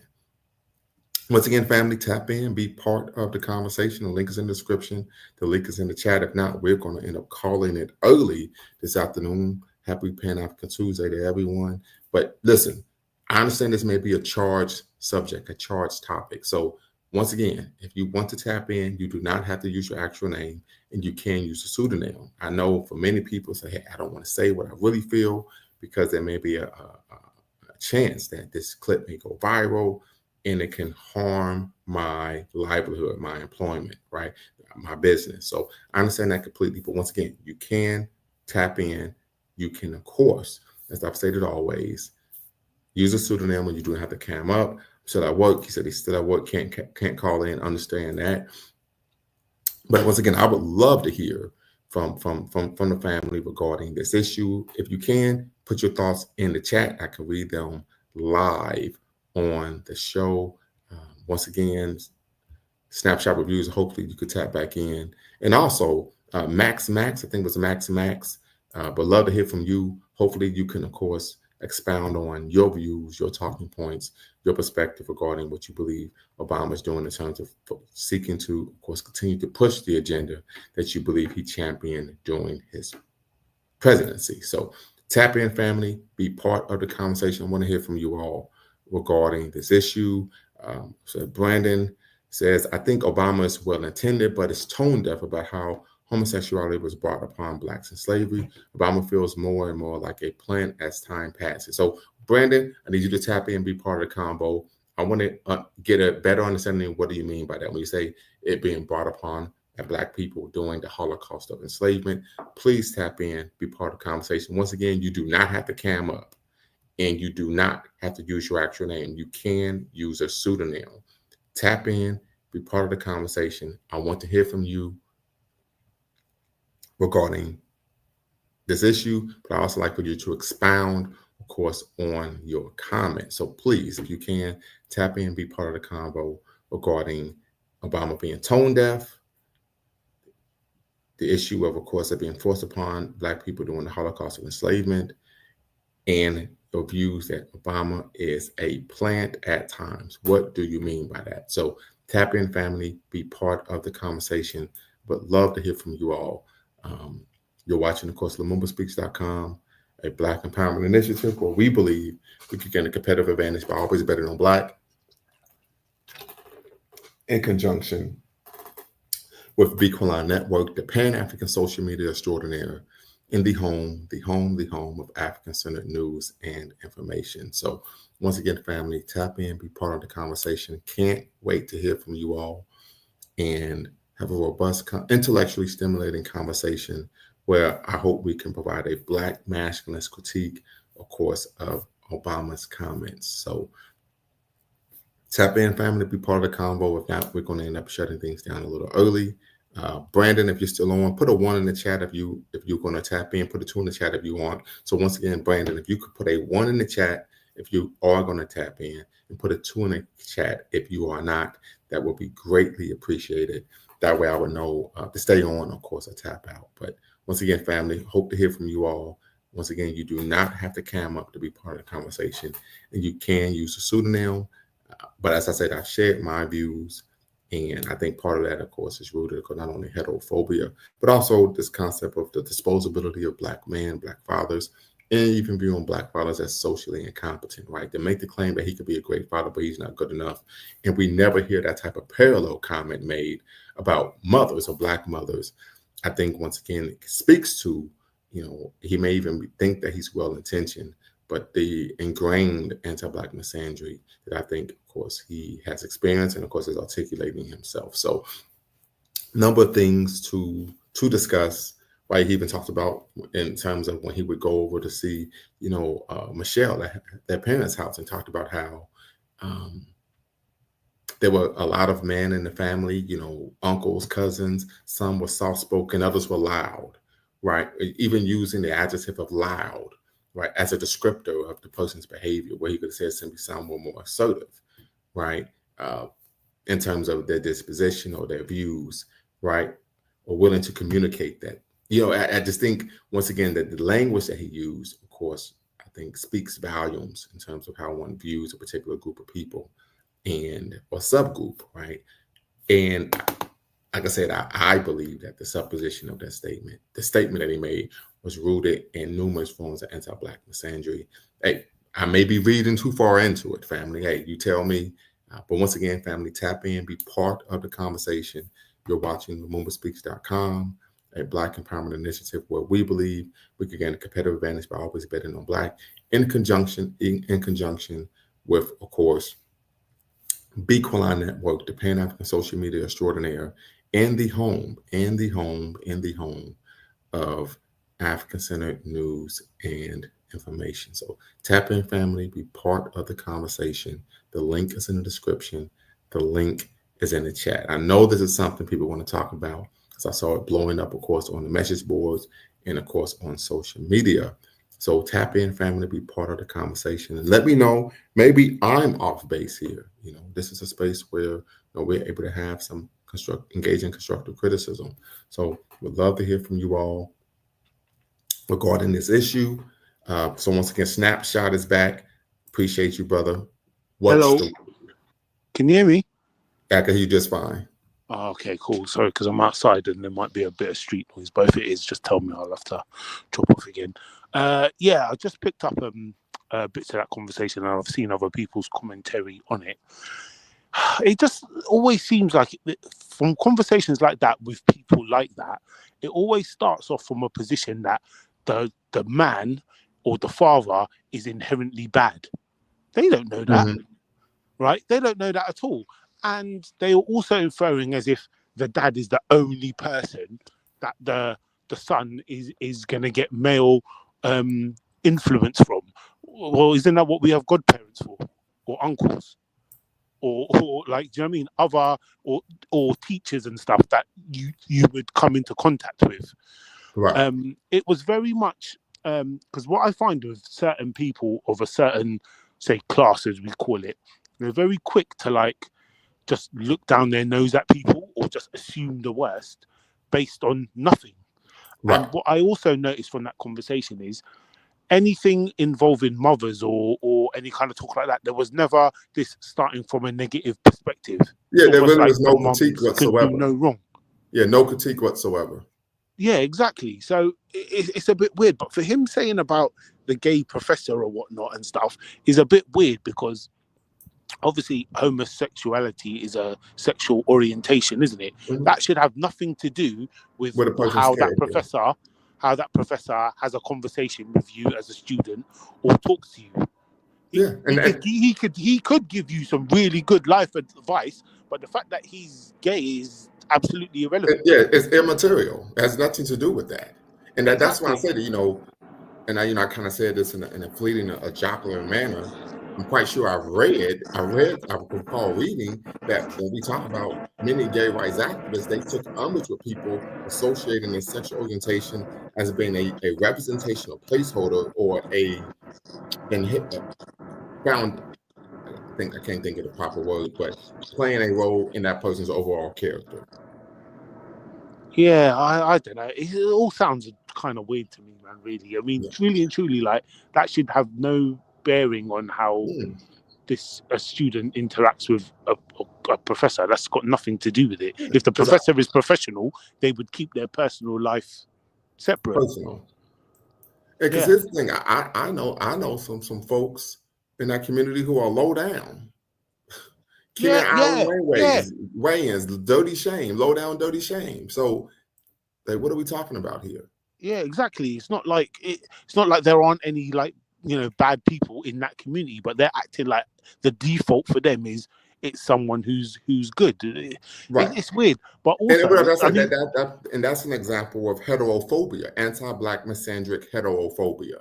A: Once again, family, tap in, be part of the conversation. The link is in the description. The link is in the chat. If not, we're going to end up calling it early this afternoon. Happy Pan-African Tuesday to everyone. But listen, I understand this may be a charged subject, a charged topic. So once again, if you want to tap in, you do not have to use your actual name, and you can use a pseudonym. I know for many people say, hey, I don't want to say what I really feel because there may be a chance that this clip may go viral and it can harm my livelihood, my employment, right? My business. So I understand that completely. But once again, you can tap in. You can, of course, as I've stated always, use a pseudonym when you do have to cam up. Still at work. He said he's still at work, can't call in, understand that. But once again, I would love to hear from the family regarding this issue. If you can, put your thoughts in the chat. I can read them live on the show. Once again, snapshot reviews. Hopefully you could tap back in. And also Max, I think it was Max. But love to hear from you. Hopefully you can, of course, expound on your views, your talking points, your perspective regarding what you believe Obama's doing in terms of seeking to, of course, continue to push the agenda that you believe he championed during his presidency. So tap in, family, be part of the conversation. I want to hear from you all regarding this issue. So Brandon says, I think Obama is well-intended, but is tone deaf about how homosexuality was brought upon Blacks in slavery. Obama feels more and more like a plant as time passes. So Brandon, I need you to tap in and be part of the combo. I want to get a better understanding of what do you mean by that when you say it being brought upon Black people during the Holocaust of enslavement. Please tap in, be part of the conversation. Once again, you do not have to cam up, and you do not have to use your actual name. You can use a pseudonym. Tap in, be part of the conversation. I want to hear from you regarding this issue, but I also like for you to expound, of course, on your comments. So please, if you can, tap in, be part of the convo regarding Obama being tone deaf, the issue of course, it being forced upon Black people during the Holocaust of enslavement, and your views that Obama is a plant at times. What do you mean by that? So tap in, family, be part of the conversation, but love to hear from you all. You're watching, of course, LumumbaSpeaks.com, a Black empowerment initiative where we believe we can gain a competitive advantage by always betting on Black in conjunction with Bequaline Network, the Pan-African social media extraordinaire, in the home of African-centered news and information. So once again, family, tap in, be part of the conversation. Can't wait to hear from you all and have a robust, intellectually stimulating conversation where I hope we can provide a Black masculinist critique, of course, of Obama's comments. So tap in, family, be part of the convo. If not, we're going to end up shutting things down a little early. Brandon, if you're still on, put a 1 in the chat if you're going to tap in. Put a 2 in the chat if you want. So once again, Brandon, if you could put a 1 in the chat if you are going to tap in, and put a 2 in the chat if you are not, that would be greatly appreciated. That way I would know to stay on, of course, or tap out. But once again, family, hope to hear from you all. Once again, you do not have to cam up to be part of the conversation, and you can use a pseudonym. But as I said, I've shared my views, and I think part of that, of course, is rooted in not only heterophobia, but also this concept of the disposability of Black men, Black fathers, and even viewing Black fathers as socially incompetent, right? They make the claim that he could be a great father, but he's not good enough. And we never hear that type of parallel comment made about mothers or Black mothers. I think, once again, it speaks to, he may even think that he's well-intentioned, but the ingrained anti-Black misandry that I think, of course, he has experienced and, of course, is articulating himself. So number of things to discuss, right? He even talked about in terms of when he would go over to see, Michelle at their parents' house, and talked about how there were a lot of men in the family, uncles, cousins. Some were soft-spoken, others were loud, right? Even using the adjective of loud, right, as a descriptor of the person's behavior, where he could say simply someone more assertive, right, in terms of their disposition or their views, right, or willing to communicate that. I just think, once again, that the language that he used, of course, I think speaks volumes in terms of how one views a particular group of people or subgroup, right? And like I said, I believe that the supposition of that statement, the statement that he made, was rooted in numerous forms of anti-Black misandry. Hey, I may be reading too far into it, family. Hey, you tell me. But once again, family, tap in, be part of the conversation. You're watching LumumbaSpeaks.com, a Black Empowerment Initiative where we believe we can gain a competitive advantage by always betting on Black, in conjunction with, of course, Bequaline Network, the Pan-African social media extraordinaire, and the home of African-centered news and information. So tap in, family, be part of the conversation. The link is in the description. The link is in the chat. I know this is something people want to talk about because I saw it blowing up, of course, on the message boards and, of course, on social media. So tap in, family, be part of the conversation, and let me know. Maybe I'm off base here. This is a space where we're able to have some engaging constructive criticism. So we'd love to hear from you all regarding this issue. So once again, Snapshot is back. Appreciate you, brother.
D: Hello. Can you hear me?
A: I can hear you just fine.
D: Oh, okay, cool. Sorry, because I'm outside and there might be a bit of street noise, but if it is, just tell me. I'll have to drop off again. Yeah, I just picked up bits of that conversation, and I've seen other people's commentary on it. It just always seems like from conversations like that with people like that, it always starts off from a position that the man or the father is inherently bad. They don't know that, right? They don't know that at all. And they are also inferring as if the dad is the only person that the son is going to get male influence from. Well, isn't that what we have godparents for, or uncles, or like, do you know what I mean? Other or teachers and stuff that you would come into contact with.
A: Right.
D: It was very much because what I find with certain people of a certain, say, class, as we call it, they're very quick to just look down their nose at people or just assume the worst based on nothing. Right. And what I also noticed from that conversation is anything involving mothers or any kind of talk like that, there was never this starting from a negative perspective.
A: Yeah, there really was no critique whatsoever.
D: Could do no wrong.
A: Yeah, no critique whatsoever.
D: Yeah, exactly. So it's a bit weird. But for him saying about the gay professor or whatnot and stuff is a bit weird because obviously homosexuality is a sexual orientation, isn't it? Mm-hmm. That should have nothing to do with how that professor has a conversation with you as a student or talks to you. He could give you some really good life advice, but the fact that he's gay is absolutely irrelevant.
A: Yeah, it's immaterial. It has nothing to do with that. And that's why I said, and I kind of said this in a fleeting, a jocular manner. I'm quite sure I recall reading that when we talk about many gay rights activists, they took umbrage with people associating their sexual orientation as being a representational placeholder or found, I can't think of the proper word, but playing a role in that person's overall character.
D: Yeah, I don't know. It all sounds kind of weird to me, man, really. I mean, really and truly, that should have no bearing on how a student interacts with a professor. That's got nothing to do with it. If the professor is professional, they would keep their personal life separate.
A: Personal. Because here's the thing, I know some folks in that community who are low down. Wayans, dirty shame, low down dirty shame. So what are we talking about here?
D: Yeah, exactly. It's not like there aren't any bad people in that community, but they're acting like the default for them is it's someone who's good. Right. It's weird, but also
A: and that's an example of heterophobia, anti-Black misandric heterophobia.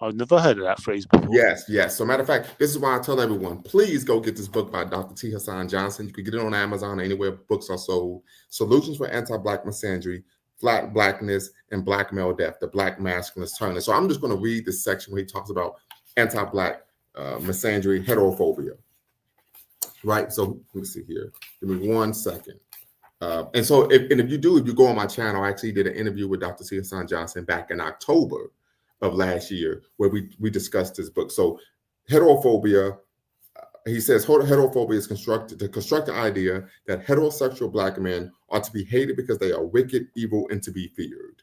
D: I've never heard of that phrase before.
A: Yes. So matter of fact, this is why I tell everyone, please go get this book by Dr. T. Hassan Johnson. You can get it on Amazon or anywhere books are sold. Solutions for Anti-Black Misandry, Flat Blackness, and Black Male Death, the Black Masculinist Turner. So I'm just going to read this section where he talks about anti-Black misandry, heterophobia. Right? So let me see here. Give me 1 second. And so if you go on my channel, I actually did an interview with Dr. T. Hassan Johnson back in October of last year where we discussed this book. So heterophobia, he says heterophobia is the constructed idea that heterosexual Black men are to be hated because they are wicked, evil, and to be feared.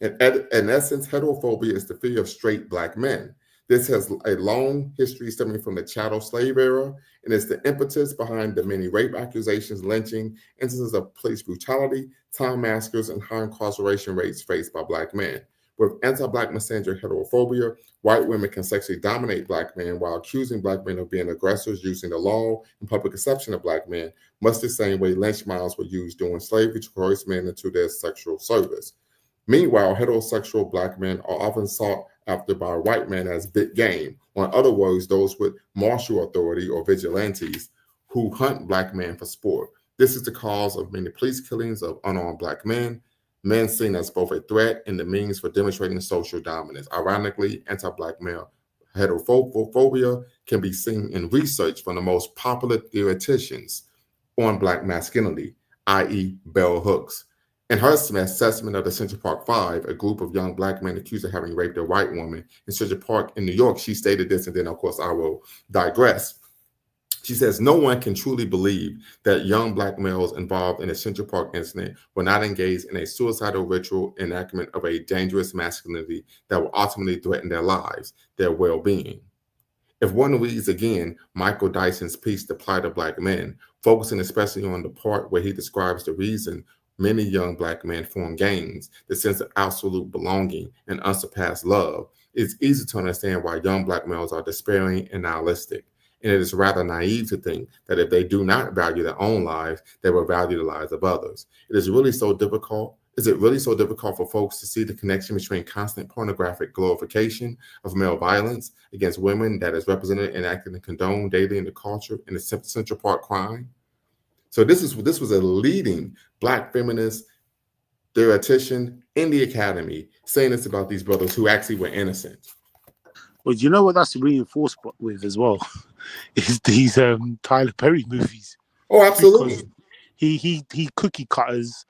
A: In essence, heterophobia is the fear of straight Black men. This has a long history stemming from the chattel slave era, and is the impetus behind the many rape accusations, lynching, instances of police brutality, time massacres, and high incarceration rates faced by Black men. With anti-Black misandric heterophobia, white women can sexually dominate Black men while accusing Black men of being aggressors, using the law and public acceptance of Black men, much the same way lynch mob were used during slavery to coerce men into their sexual service. Meanwhile, heterosexual Black men are often sought after by white men as big game, or in other words, those with martial authority or vigilantes who hunt Black men for sport. This is the cause of many police killings of unarmed Black men seen as both a threat and the means for demonstrating social dominance. Ironically, anti-Black male heterophobia can be seen in research from the most popular theoreticians on Black masculinity, i.e. Bell Hooks. In her assessment of the Central Park Five, a group of young Black men accused of having raped a white woman in Central Park in New York, she stated this, and then, of course, I will digress. She says, no one can truly believe that young Black males involved in the Central Park incident were not engaged in a suicidal ritual enactment of a dangerous masculinity that will ultimately threaten their lives, their well-being. If one reads again Michael Dyson's piece, The Plight of Black Men, focusing especially on the part where he describes the reason many young Black men form gangs, the sense of absolute belonging and unsurpassed love, it's easy to understand why young Black males are despairing and nihilistic. And it is rather naive to think that if they do not value their own lives, they will value the lives of others. Is it really so difficult for folks to see the connection between constant pornographic glorification of male violence against women that is represented, enacted, and condoned daily in the culture in the Central Park crime? So this was a leading Black feminist theoretician in the academy saying this about these brothers who actually were innocent.
D: Well, do you know what that's reinforced with as well? Is these Tyler Perry movies.
A: Oh, absolutely.
D: Because he cookie cutters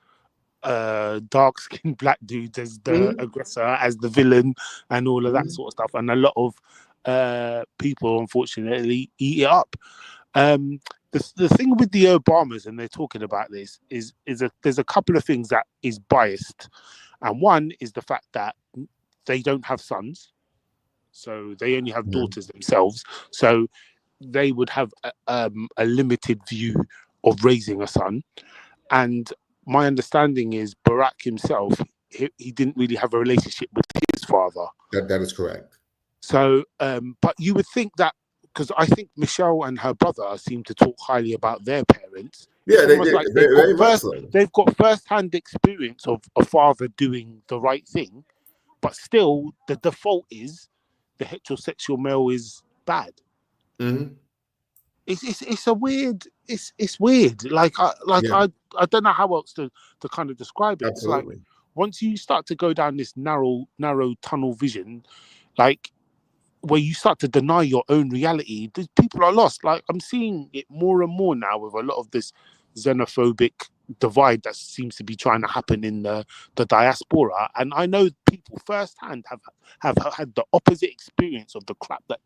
D: dark skinned Black dudes as the aggressor, as the villain, and all of that sort of stuff. And a lot of people, unfortunately, eat it up. The thing with the Obamas, and they're talking about this, is there's a couple of things that is biased. And one is the fact that they don't have sons. So they only have daughters themselves. So they would have a limited view of raising a son. And my understanding is Barack himself, he didn't really have a relationship with his father.
A: That is correct.
D: So, but you would think that, because I think Michelle and her brother seem to talk highly about their parents.
A: Yeah,
D: they've got first-hand experience of a father doing the right thing, but still the default is the heterosexual male is bad.
A: Mm-hmm.
D: It's a weird. It's weird. I don't know how else to kind of describe it.
A: Absolutely.
D: It's like once you start to go down this narrow tunnel vision, like where you start to deny your own reality, people are lost. Like I'm seeing it more and more now with a lot of this xenophobic divide that seems to be trying to happen in the diaspora. And I know people firsthand have had the opposite experience of the crap that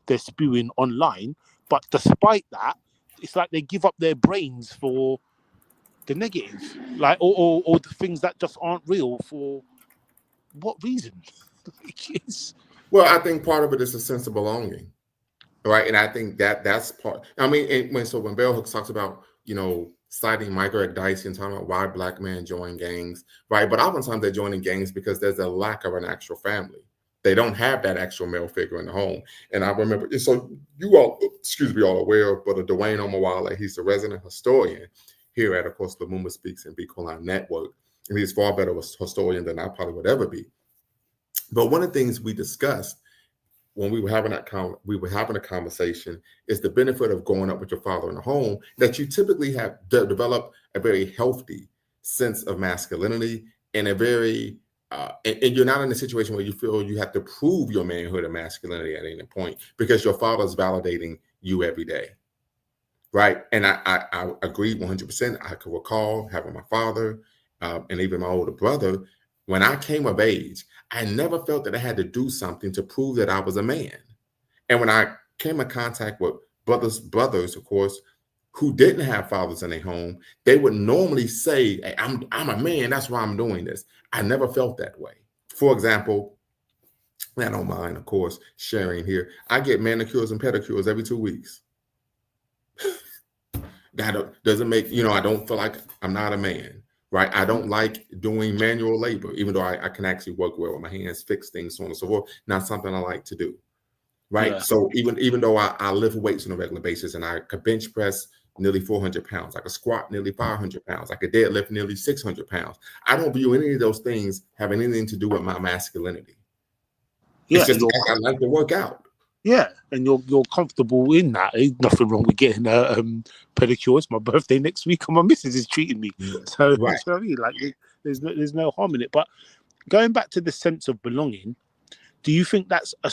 D: they're spewing online. But despite that, it's like they give up their brains for the negative, like or the things that just aren't real. For what reason?
A: Well, I think part of it is a sense of belonging, right? And I think that's part. I mean, when Bell Hooks talks about, citing Michael Dyson, talking about why Black men join gangs, right? But oftentimes they're joining gangs because there's a lack of an actual family. They don't have that actual male figure in the home. And I remember, so you all, all aware of Brother Dwayne Omawale. He's the resident historian here at, of course, Lumumba Speaks and Be Cool Network. And he's far better a historian than I probably would ever be. But one of the things we discussed when we were having a conversation is the benefit of growing up with your father in the home, that you typically have developed a very healthy sense of masculinity and a very and you're not in a situation where you feel you have to prove your manhood and masculinity at any point because your father's validating you every day, right? And I agree 100%. I can recall having my father and even my older brother When I came of age, I never felt that I had to do something to prove that I was a man. And when I came in contact with brothers, of course, who didn't have fathers in their home, they would normally say, hey, I'm a man, that's why I'm doing this. I never felt that way. For example, I don't mind, of course, sharing here. I get manicures and pedicures every 2 weeks. That doesn't make, I don't feel like I'm not a man, right? I don't like doing manual labor, even though I can actually work well with my hands, fix things, so on and so forth. Not something I like to do, right?
D: Yeah.
A: So even though I lift weights on a regular basis, and I could bench press nearly 400 pounds, I could squat nearly 500 pounds, I could deadlift nearly 600 pounds. I don't view any of those things having anything to do with my masculinity.
D: Yeah,
A: it's just I like to work out.
D: Yeah, and you're comfortable in that. There's nothing wrong with getting a pedicure. It's my birthday next week, and my missus is treating me. So,
A: right.
D: So I mean, like, there's no harm in it. But going back to the sense of belonging, do you think that's a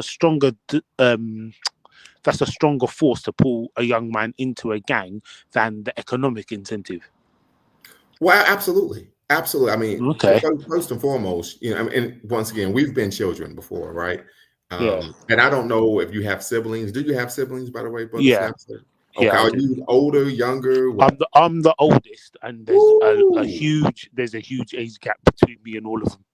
D: stronger force to pull a young man into a gang than the economic incentive?
A: Well, absolutely. Absolutely. I mean,
D: okay.
A: First and foremost, and once again, we've been children before, right?
D: Yeah.
A: And I don't know if you have siblings. Do you have siblings, by the way, brother?
D: Yeah.
A: Okay.
D: Yeah,
A: Are you older, younger? What?
D: I'm the oldest, and there's a huge age gap between me and all of them.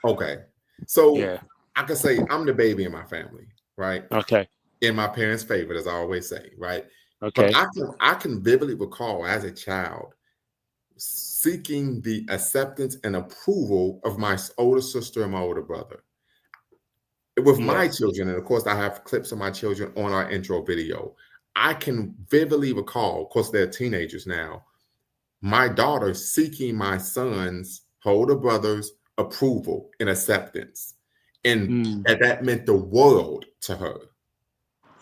A: Okay. So
D: yeah,
A: I can say I'm the baby in my family, right?
D: Okay.
A: In my parents' favorite, as I always say, right?
D: Okay.
A: But I can vividly recall as a child seeking the acceptance and approval of my older sister and my older brother. With my children, and of course, I have clips of my children on our intro video. I can vividly recall, of course, they're teenagers now, my daughter seeking my son's older brother's approval and acceptance. And that meant the world to her.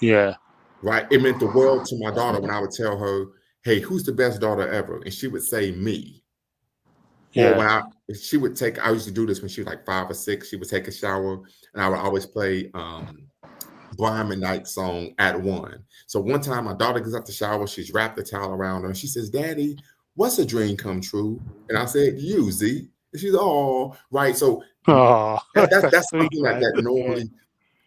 D: Yeah.
A: Right? It meant the world to my daughter when I would tell her, hey, who's the best daughter ever? And she would say me.
D: Yeah.
A: Or when I used to do this when she was like 5 or 6, she would take a shower and I would always play Brian McKnight's song At One. So one time my daughter gets out the shower, she's wrapped the towel around her and she says, Daddy, what's a dream come true? And I said, you, Z. And she's, oh, right. So that's something that normally,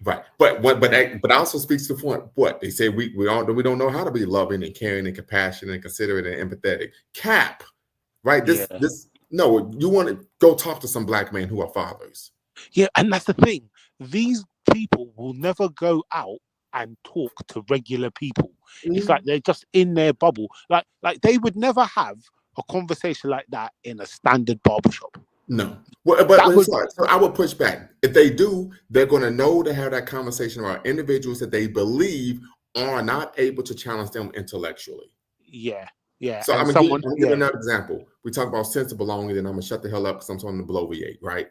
A: right. But also speaks to the point, what they say we don't know how to be loving and caring and compassionate and considerate and empathetic. Cap, right? No, you want to go talk to some black men who are fathers.
D: Yeah, and that's the thing. These people will never go out and talk to regular people. It's like they're just in their bubble. Like they would never have a conversation like that in a standard barbershop.
A: No. Well, so I would push back. If they do, they're going to know to have that conversation about individuals that they believe are not able to challenge them intellectually.
D: Yeah. Yeah.
A: So I'm going to give another example. We talk about sense of belonging, and I'm going to shut the hell up because I'm starting to bloviate, right?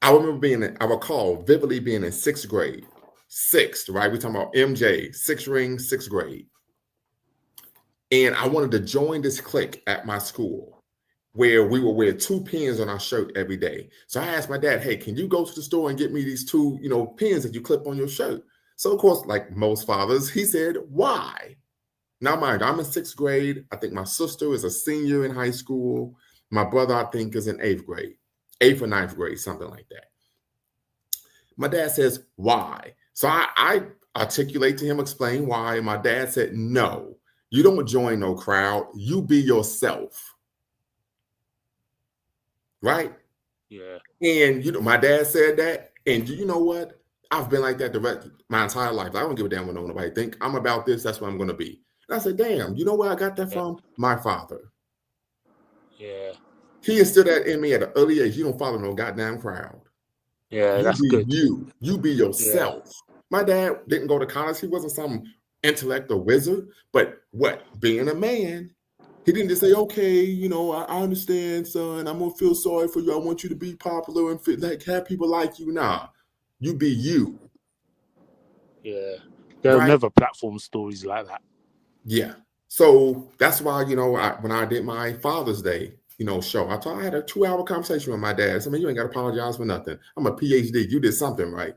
A: I recall vividly being in 6th grade. 6th, right? We're talking about MJ, 6 ring, 6th grade. And I wanted to join this clique at my school where we would wear 2 pins on our shirt every day. So I asked my dad, hey, can you go to the store and get me these 2, pins that you clip on your shirt? So of course, like most fathers, he said, why? Now, mind, I'm in 6th grade. I think my sister is a senior in high school. My brother, I think, is in 8th grade, 8th or 9th grade, something like that. My dad says, why? So I articulate to him, explain why. And my dad said, no, you don't join no crowd. You be yourself. Right?
D: Yeah.
A: And, my dad said that. And you know what? I've been like that my entire life. I don't give a damn what nobody think. I'm about this. That's what I'm going to be. And I said, damn, you know where I got that from? My father.
D: Yeah.
A: He instilled that in me at an early age. You don't follow no goddamn crowd.
D: Yeah, that's good.
A: You be yourself. Yeah. My dad didn't go to college. He wasn't some intellect or wizard. But being a man, he didn't just say, okay, I understand, son. I'm going to feel sorry for you. I want you to be popular and have people like you. Nah, you be you.
D: Yeah. There are never platform stories like that.
A: Yeah. So that's why, when I did my Father's Day, show, I had a 2-hour conversation with my dad. I said, man, you ain't got to apologize for nothing. I'm a PhD. You did something right.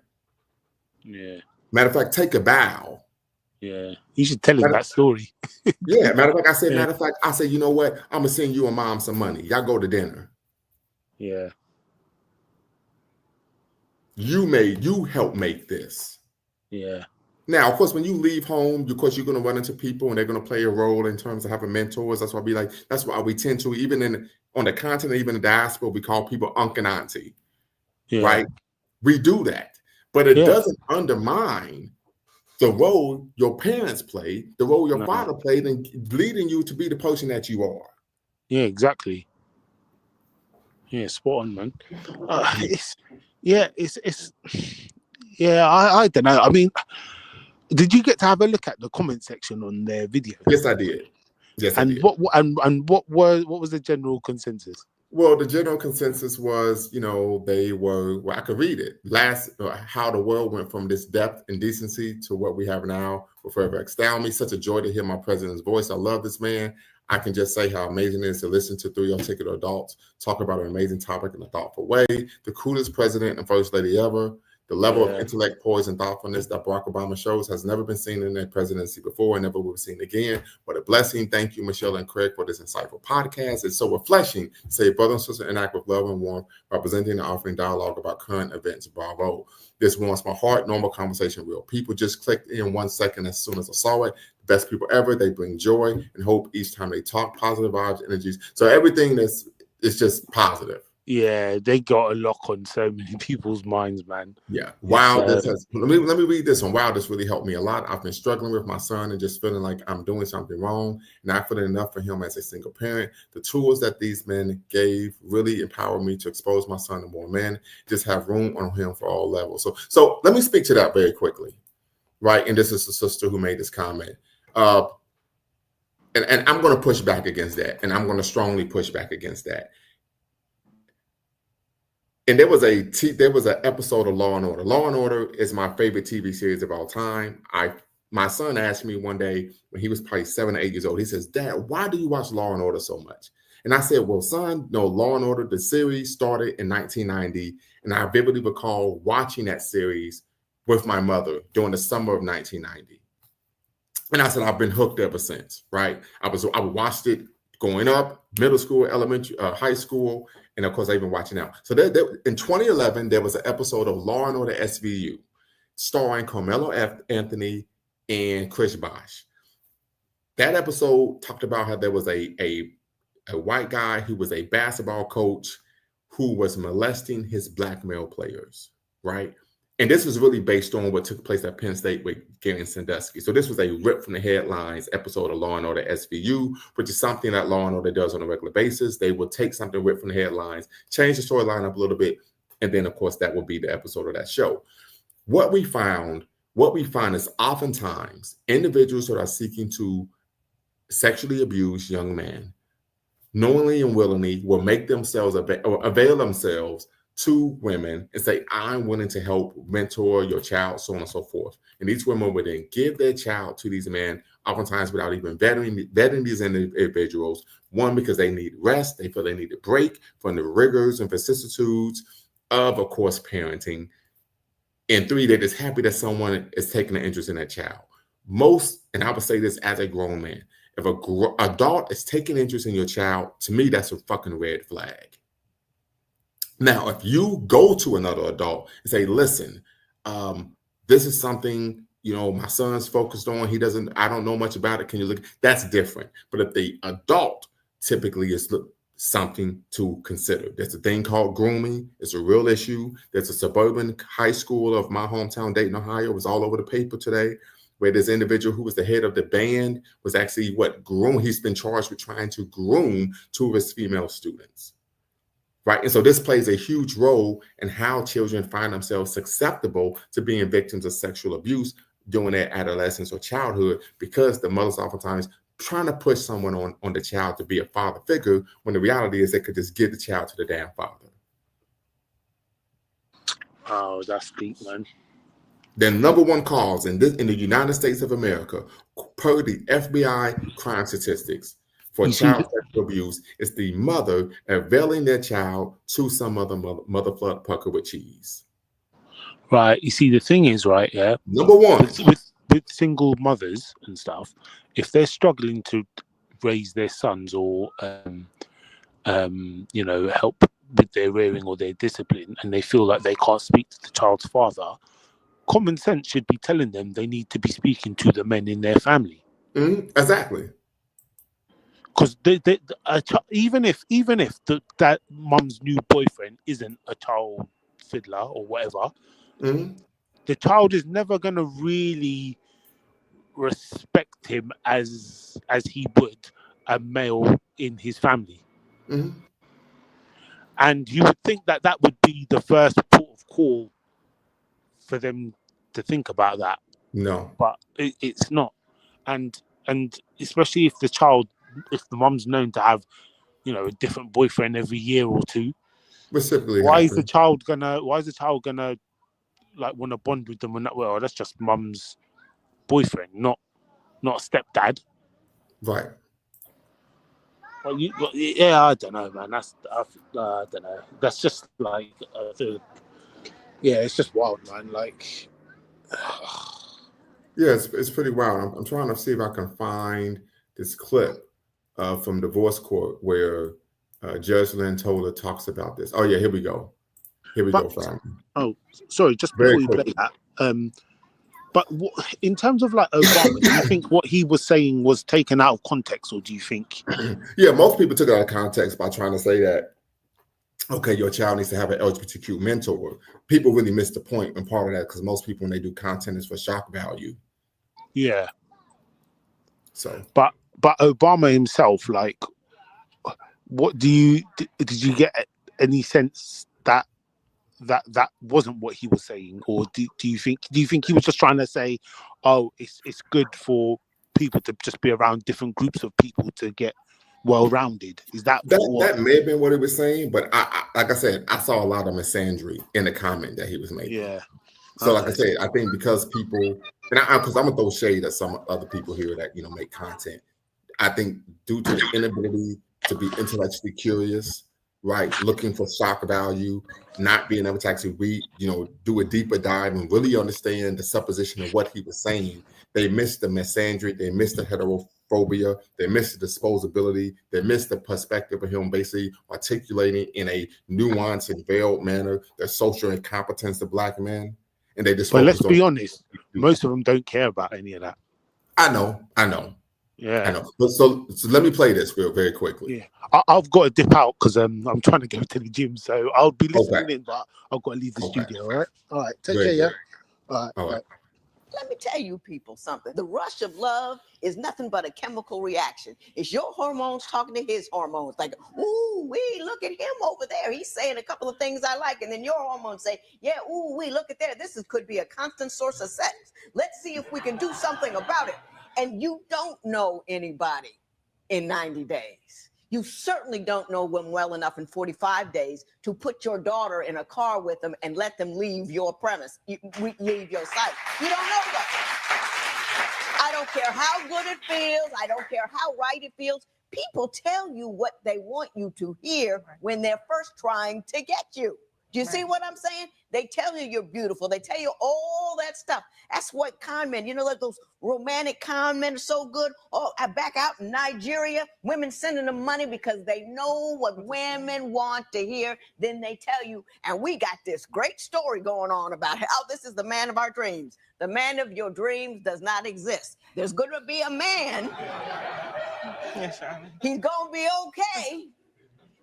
D: Yeah.
A: Matter of fact, take a bow.
D: Yeah, you should tell him that story.
A: Yeah, matter of fact, I said, you know what? I'm gonna send you and mom some money. Y'all go to dinner.
D: Yeah.
A: You help make this.
D: Yeah.
A: Now, of course, when you leave home, of course, you're going to run into people and they're going to play a role in terms of having mentors. That's why that's why we tend to, even on the continent, even in the diaspora, we call people uncle and auntie, right? We do that, but it doesn't undermine the role your parents played, the role your father played in leading you to be the person that you are.
D: Yeah, exactly. Yeah, spot on, man. I don't know. I mean, did you get to have a look at the comment section on their video?
A: Yes, I did. Yes, I did.
D: What was the general consensus?
A: Well, the general consensus was, they were, I could read it. How the world went from this depth and decency to what we have now will forever astound me. Such a joy to hear my president's voice. I love this man. I can just say how amazing it is to listen to three articulate adults talk about an amazing topic in a thoughtful way. The coolest president and first lady ever. The level of intellect, poise, and thoughtfulness that Barack Obama shows has never been seen in their presidency before and never will be seen again. What a blessing. Thank you, Michelle and Craig, for this insightful podcast. It's so refreshing to say brother and sister interact with love and warmth, representing and offering dialogue about current events. Bravo. This warms my heart. Normal conversation, real people. Just clicked in 1 second as soon as I saw it. The best people ever. They bring joy and hope each time they talk. Positive vibes, energies. So everything is just positive.
D: Yeah, they got a lock on so many people's minds, man.
A: Yeah. Wow. Let me read this one. Wow, this really helped me a lot. I've been struggling with my son and just feeling like I'm doing something wrong, not feeling enough for him as a single parent. The tools that these men gave really empowered me to expose my son to more men, just have room on him for all levels. So let me speak to that very quickly. Right. And this is the sister who made this comment. And I'm going to push back against that. And I'm going to strongly push back against that. And there was an episode of Law and Order. Law and Order is my favorite TV series of all time. My son asked me one day when he was probably 7 or 8 years old. He says, "Dad, why do you watch Law and Order so much?" And I said, "Well, son, no, Law and Order, the series started in 1990, and I vividly recall watching that series with my mother during the summer of 1990." And I said, "I've been hooked ever since." Right? I watched it going up, middle school, elementary, high school. And of course, I've been watching now. So in 2011, there was an episode of Law and Order SVU starring Carmelo Anthony and Chris Bosh. That episode talked about how there was a white guy who was a basketball coach who was molesting his black male players, right? And this was really based on what took place at Penn State with Gary Sandusky. So this was a rip from the headlines episode of Law and Order SVU, which is something that Law and Order does on a regular basis. They will take something ripped from the headlines, change the storyline up a little bit, and then of course that will be the episode of that show. What we find is oftentimes individuals that are seeking to sexually abuse young men, knowingly and willingly, will make themselves avail themselves to women and say, "I'm willing to help mentor your child," so on and so forth. And these women would then give their child to these men, oftentimes without even vetting these individuals. One, because they need rest. They feel they need a break from the rigors and vicissitudes of course, parenting. And three, they're just happy that someone is taking an interest in that child. And I would say this as a grown man, if an adult is taking interest in your child, to me, that's a fucking red flag. Now, if you go to another adult and say, "Listen, this is something, my son's focused on. I don't know much about it. Can you look?" That's different. But if the adult typically is something to consider. There's a thing called grooming. It's a real issue. There's a suburban high school of my hometown, Dayton, Ohio. It was all over the paper today, where this individual who was the head of the band was actually groom. He's been charged with trying to groom two of his female students. Right. And so this plays a huge role in how children find themselves susceptible to being victims of sexual abuse during their adolescence or childhood, because the mother's oftentimes trying to push someone on the child to be a father figure, when the reality is they could just give the child to the damn father.
D: Oh, that's deep, man.
A: The number one cause in the United States of America, per the FBI crime statistics, for child sexual abuse is the mother availing their child to some other mother flood pucker with cheese.
D: Right. You see, the thing is, right, yeah.
A: Number one.
D: with single mothers and stuff, if they're struggling to raise their sons or help with their rearing or their discipline, and they feel like they can't speak to the child's father, common sense should be telling them they need to be speaking to the men in their family.
A: Exactly.
D: Because even if that mum's new boyfriend isn't a child fiddler or whatever, the child is never going to really respect him as he would a male in his family. And you would think that would be the first port of call for them to think about that.
A: No,
D: but it's not. And especially if the mum's known to have, a different boyfriend every year or two, why is the child gonna like want to bond with them? And well, that's just mum's boyfriend, not a stepdad.
A: Right.
D: Well, I don't know, man. I don't know. That's just like, it's just wild, man. Like,
A: yeah, it's pretty wild. I'm trying to see if I can find this clip from divorce court where Judge Lynn Toler talks about this. Oh yeah, here we go. Frank.
D: Oh, sorry, just before you play that. But in terms of like Obama, do you think what he was saying was taken out of context, or do you think?
A: Yeah, most people took it out of context by trying to say that, okay, your child needs to have an LGBTQ mentor. People really miss the point and part of that, because most people, when they do content, is for shock value.
D: Yeah.
A: So,
D: but Obama himself, like, what did you get any sense that wasn't what he was saying, or do you think he was just trying to say, oh, it's good for people to just be around different groups of people to get well-rounded? Is that
A: may have been what he was saying, but I like I said, I saw a lot of misandry in the comment that he was making.
D: Yeah.
A: So like I said, I think because people, because I'm gonna throw shade at some other people here that make content. I think due to the inability to be intellectually curious, right, looking for shock value, not being able to actually read, do a deeper dive and really understand the supposition of what he was saying, they missed the misandry, they missed the heterophobia, they missed the disposability, they missed the perspective of him basically articulating in a nuanced and veiled manner the social incompetence of Black men. And they just.
D: But let's be honest, most of them don't care about any of that.
A: I know.
D: Yeah,
A: I know. So let me play this very quickly.
D: Yeah, I've got to dip out because I'm trying to go to the gym, so I'll be listening in, but I've got to leave the studio. All right. Take care, yeah. All right.
E: Let me tell you people something. The rush of love is nothing but a chemical reaction. It's your hormones talking to his hormones. Like, ooh, wee, look at him over there. He's saying a couple of things I like. And then your hormones say, yeah, ooh, wee, look at there. This could be a constant source of sex. Let's see if we can do something about it. And you don't know anybody in 90 days. You certainly don't know them well enough in 45 days to put your daughter in a car with them and let them leave your premise, leave your site. You don't know that. I don't care how good it feels. I don't care how right it feels. People tell you what they want you to hear when they're first trying to get you. Do you see what I'm saying? They tell you you're beautiful. They tell you all that stuff. That's what con men, like those romantic con men are so good. Oh, back out in Nigeria, women sending them money because they know what women want to hear. Then they tell you, and we got this great story going on about how this is the man of our dreams. The man of your dreams does not exist. There's going to be a man. Yes, he's going to be okay.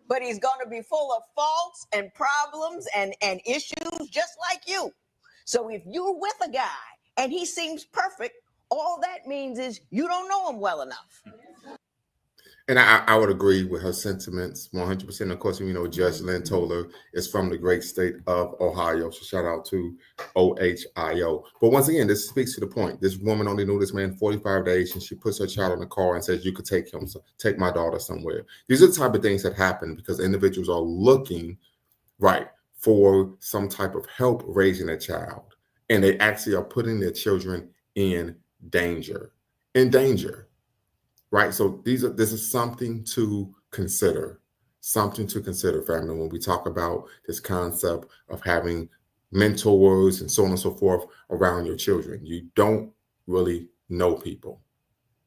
E: But he's going to be full of faults and problems and issues just like you. So if you're with a guy and he seems perfect, all that means is you don't know him well enough.
A: And I would agree with her sentiments 100%. Of course, Judge Lynn Toler is from the great state of Ohio. So shout out to OHIO. But once again, this speaks to the point. This woman only knew this man 45 days, and she puts her child in the car and says, you could take him, so take my daughter somewhere. These are the type of things that happen because individuals are looking, right, for some type of help raising a child. And they actually are putting their children in danger. Right. So this is something to consider, family, when we talk about this concept of having mentors and so on and so forth around your children. You don't really know people,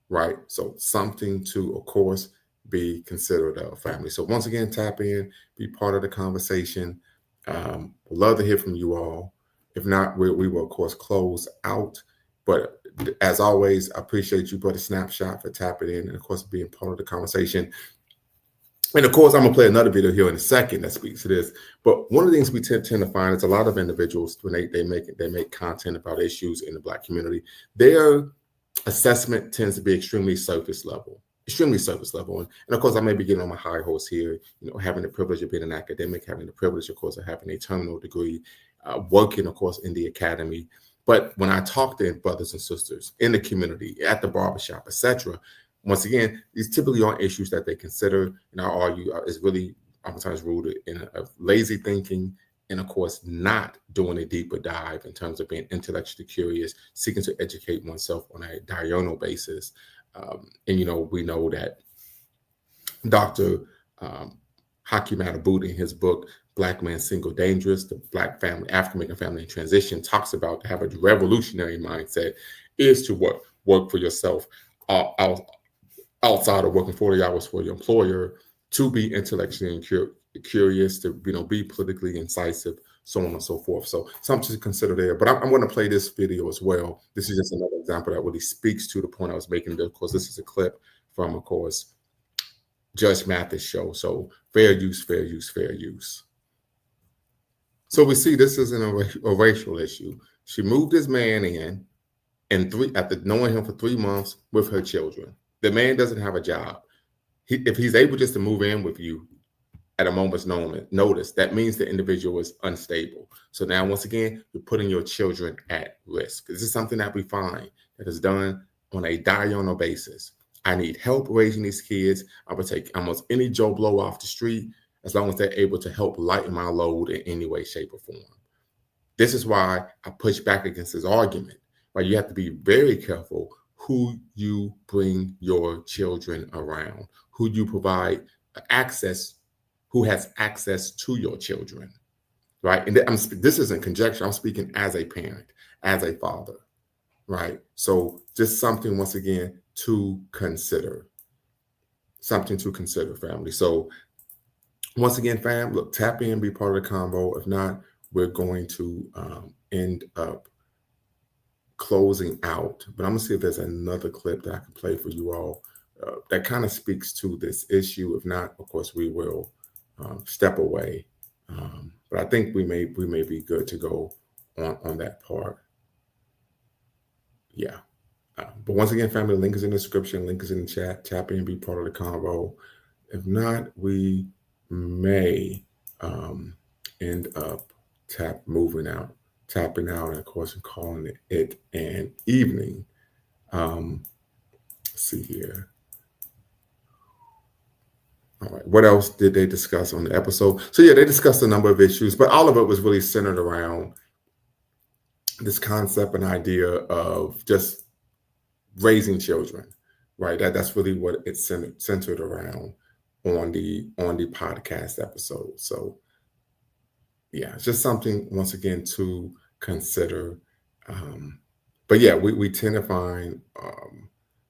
A: right? So something to, of course, be considerate of, family. So once again, tap in, be part of the conversation. Would love to hear from you all. If not, we will, of course, close out. But as always, I appreciate you, Brother Snapshot, for tapping in and, of course, being part of the conversation. And of course, I'm gonna play another video here in a second that speaks to this. But one of the things we tend to find is a lot of individuals, when they make content about issues in the Black community, their assessment tends to be extremely surface level. And of course, I may be getting on my high horse here, having the privilege of being an academic, having the privilege, of course, of having a terminal degree, working, of course, in the academy. But when I talk to brothers and sisters in the community, at the barbershop, etc., once again, these typically aren't issues that they consider, and I argue is really oftentimes rooted in a lazy thinking, and of course, not doing a deeper dive in terms of being intellectually curious, seeking to educate oneself on a diurnal basis. And we know that Dr. Hakeem Adabuti, in his book Black Man Single Dangerous, the Black family, African American family in transition, talks about to have a revolutionary mindset is to work for yourself outside of working 40 hours for your employer, to be intellectually curious, to be politically incisive, so on and so forth. So something to consider there. But I'm going to play this video as well. This is just another example that really speaks to the point I was making. Of course, this is a clip from, of course, Judge Mathis' show. So fair use, fair use, fair use. So we see this is a racial issue. She moved this man in, and after knowing him for 3 months with her children. The man doesn't have a job. If he's able just to move in with you at a moment's notice, that means the individual is unstable. So now, once again, you're putting your children at risk. This is something that we find that is done on a diurnal basis. I need help raising these kids. I would take almost any Joe Blow off the street as long as they're able to help lighten my load in any way, shape, or form. This is why I push back against this argument. Right? You have to be very careful who you bring your children around, who you provide access, who has access to your children, right? And this isn't conjecture. I'm speaking as a parent, as a father, right? So just something, once again, to consider. Something to consider, family. So once again, fam, look, tap in, be part of the convo. If not, we're going to end up closing out, but I'm gonna see if there's another clip that I can play for you all that kind of speaks to this issue. If not, of course, we will step away. But I think we may be good to go on that part. Yeah. But once again, family, link is in the description, link is in the chat. Tap in, be part of the convo. If not, we may end up tapping out, and of course, calling it an evening. Let's see here. All right. What else did they discuss on the episode? So yeah, they discussed a number of issues, but all of it was really centered around this concept and idea of just raising children, right? That's really what it's centered around on the podcast episode. So yeah, it's just something, once again, to consider. But yeah, we tend to find,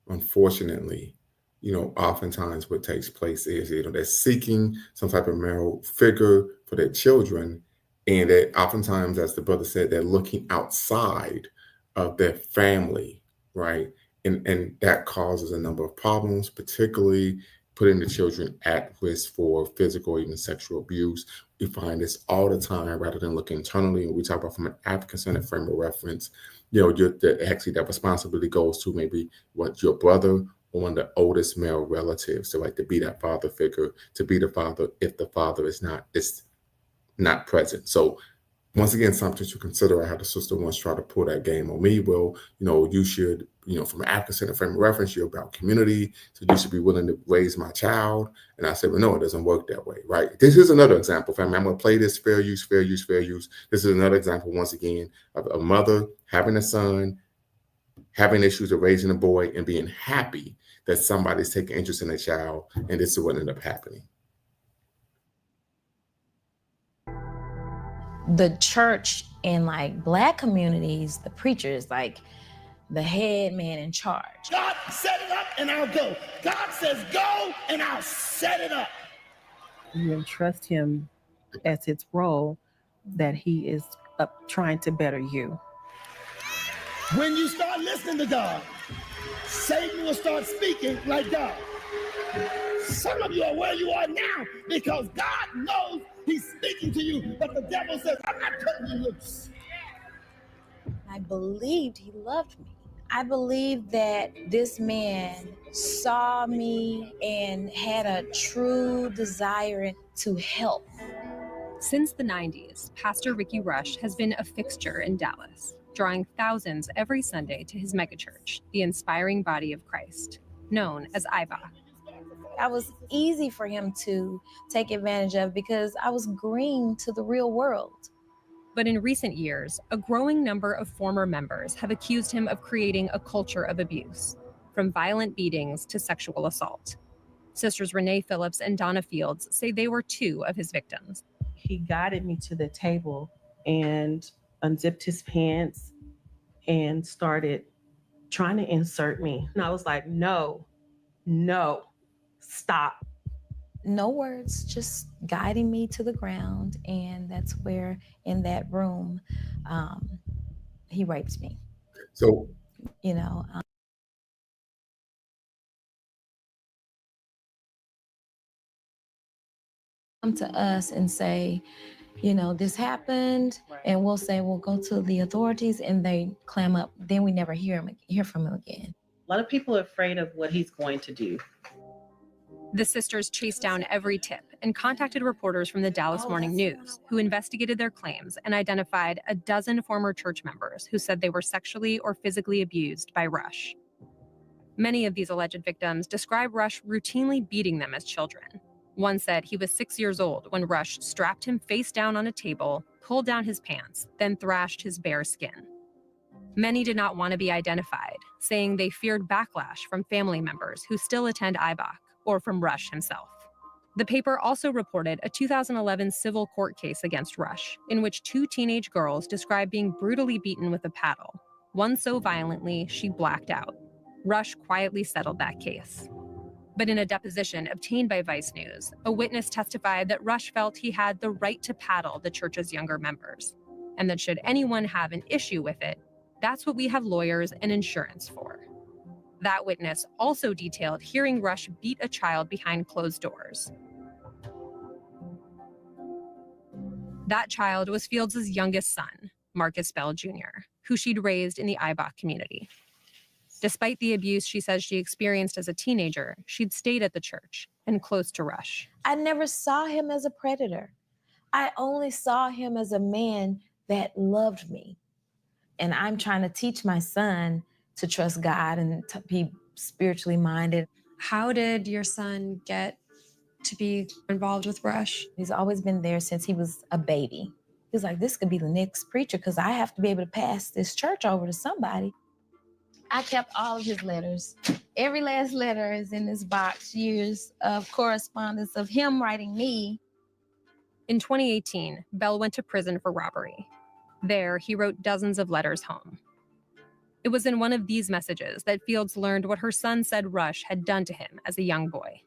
A: unfortunately, oftentimes what takes place is, they're seeking some type of male figure for their children. And that oftentimes, as the brother said, they're looking outside of their family, right? And that causes a number of problems, particularly putting the children at risk for physical or even sexual abuse. We find this all the time rather than look internally. And we talk about from an African-centered frame of reference, actually that responsibility goes to maybe your brother or one of the oldest male relatives. So like to be that father figure, to be the father if the father is not present. So once again, something to consider. I had a sister once try to pull that game on me. Well, you should, from an African-centered frame of reference, you're about community, so you should be willing to raise my child. And I said, well, no, it doesn't work that way, right? This is another example, family. I'm going to play this fair use, fair use, fair use. This is another example, once again, of a mother having a son, having issues of raising a boy, and being happy that somebody's taking interest in a child, and this is what ended up happening.
F: The church in Black communities, the preachers, the head man in charge.
G: God set it up and I'll go. God says go and I'll set it up.
H: You entrust him as its role that he is up trying to better you.
G: When you start listening to God, Satan will start speaking like God. Some of you are where you are now because God knows he's speaking to you, but the devil says, I'm not cutting you loose.
F: I believed he loved me. I believed that this man saw me and had a true desire to help.
I: Since the 90s, Pastor Ricky Rush has been a fixture in Dallas, drawing thousands every Sunday to his megachurch, the Inspiring Body of Christ, known as IBOC.
F: I was easy for him to take advantage of because I was green to the real world.
I: But in recent years, a growing number of former members have accused him of creating a culture of abuse, from violent beatings to sexual assault. Sisters Renee Phillips and Donna Fields say they were two of his victims.
H: He guided me to the table and unzipped his pants and started trying to insert me. And I was like, no, stop.
F: No words, just guiding me to the ground. And that's where, in that room, he raped me.
A: So,
F: come to us and say, this happened, and we'll say, we'll go to the authorities, and they clam up. Then we never hear from him again.
H: A lot of people are afraid of what he's going to do.
I: The sisters chased down every tip and contacted reporters from the Dallas Morning News, who investigated their claims and identified a dozen former church members who said they were sexually or physically abused by Rush. Many of these alleged victims describe Rush routinely beating them as children. One said he was 6 years old when Rush strapped him face down on a table, pulled down his pants, then thrashed his bare skin. Many did not want to be identified, saying they feared backlash from family members who still attend IBOC or from Rush himself. The paper also reported a 2011 civil court case against Rush, in which two teenage girls described being brutally beaten with a paddle, one so violently she blacked out. Rush quietly settled that case. But in a deposition obtained by Vice News, a witness testified that Rush felt he had the right to paddle the church's younger members, and that should anyone have an issue with it, that's what we have lawyers and insurance for. That witness also detailed hearing Rush beat a child behind closed doors. That child was Fields' youngest son, Marcus Bell Jr., who she'd raised in the IBOC community. Despite the abuse she says she experienced as a teenager, she'd stayed at the church and close to Rush.
F: I never saw him as a predator. I only saw him as a man that loved me. And I'm trying to teach my son to trust God and to be spiritually minded.
I: How did your son get to be involved with Rush?
F: He's always been there since he was a baby. He was like, this could be the next preacher because I have to be able to pass this church over to somebody. I kept all of his letters. Every last letter is in this box, years of correspondence of him writing me.
I: In 2018, Bell went to prison for robbery. There, he wrote dozens of letters home. It was in one of these messages that Fields learned what her son said Rush had done to him as a young boy.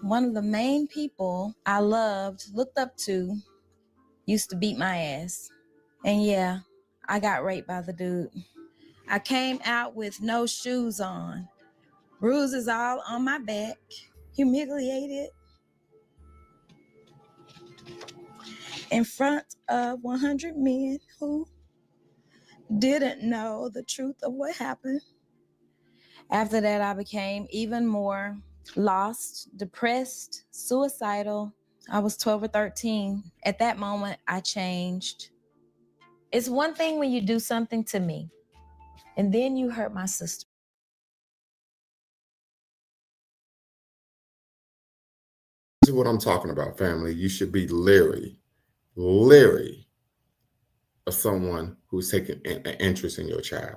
F: One of the main people I loved, looked up to, used to beat my ass. And yeah, I got raped by the dude. I came out with no shoes on, bruises all on my back, humiliated, in front of 100 men who didn't know the truth of what happened. After that, I became even more lost, depressed, suicidal. I was 12 or 13. At that moment, I changed. It's one thing when you do something to me, and then you hurt my sister.
A: This is what I'm talking about, family. You should be leery of someone who's taking an interest in your child.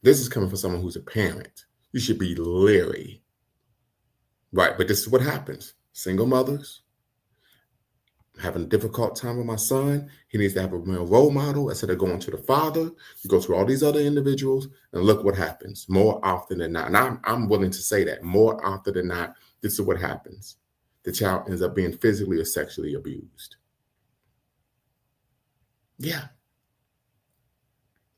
A: This is coming from someone who's a parent. You should be leery. Right, but this is what happens. Single mothers, having a difficult time with my son. He needs to have a male role model instead of going to the father. You go to all these other individuals, and look what happens more often than not. And I'm willing to say that more often than not, this is what happens. The child ends up being physically or sexually abused. Yeah,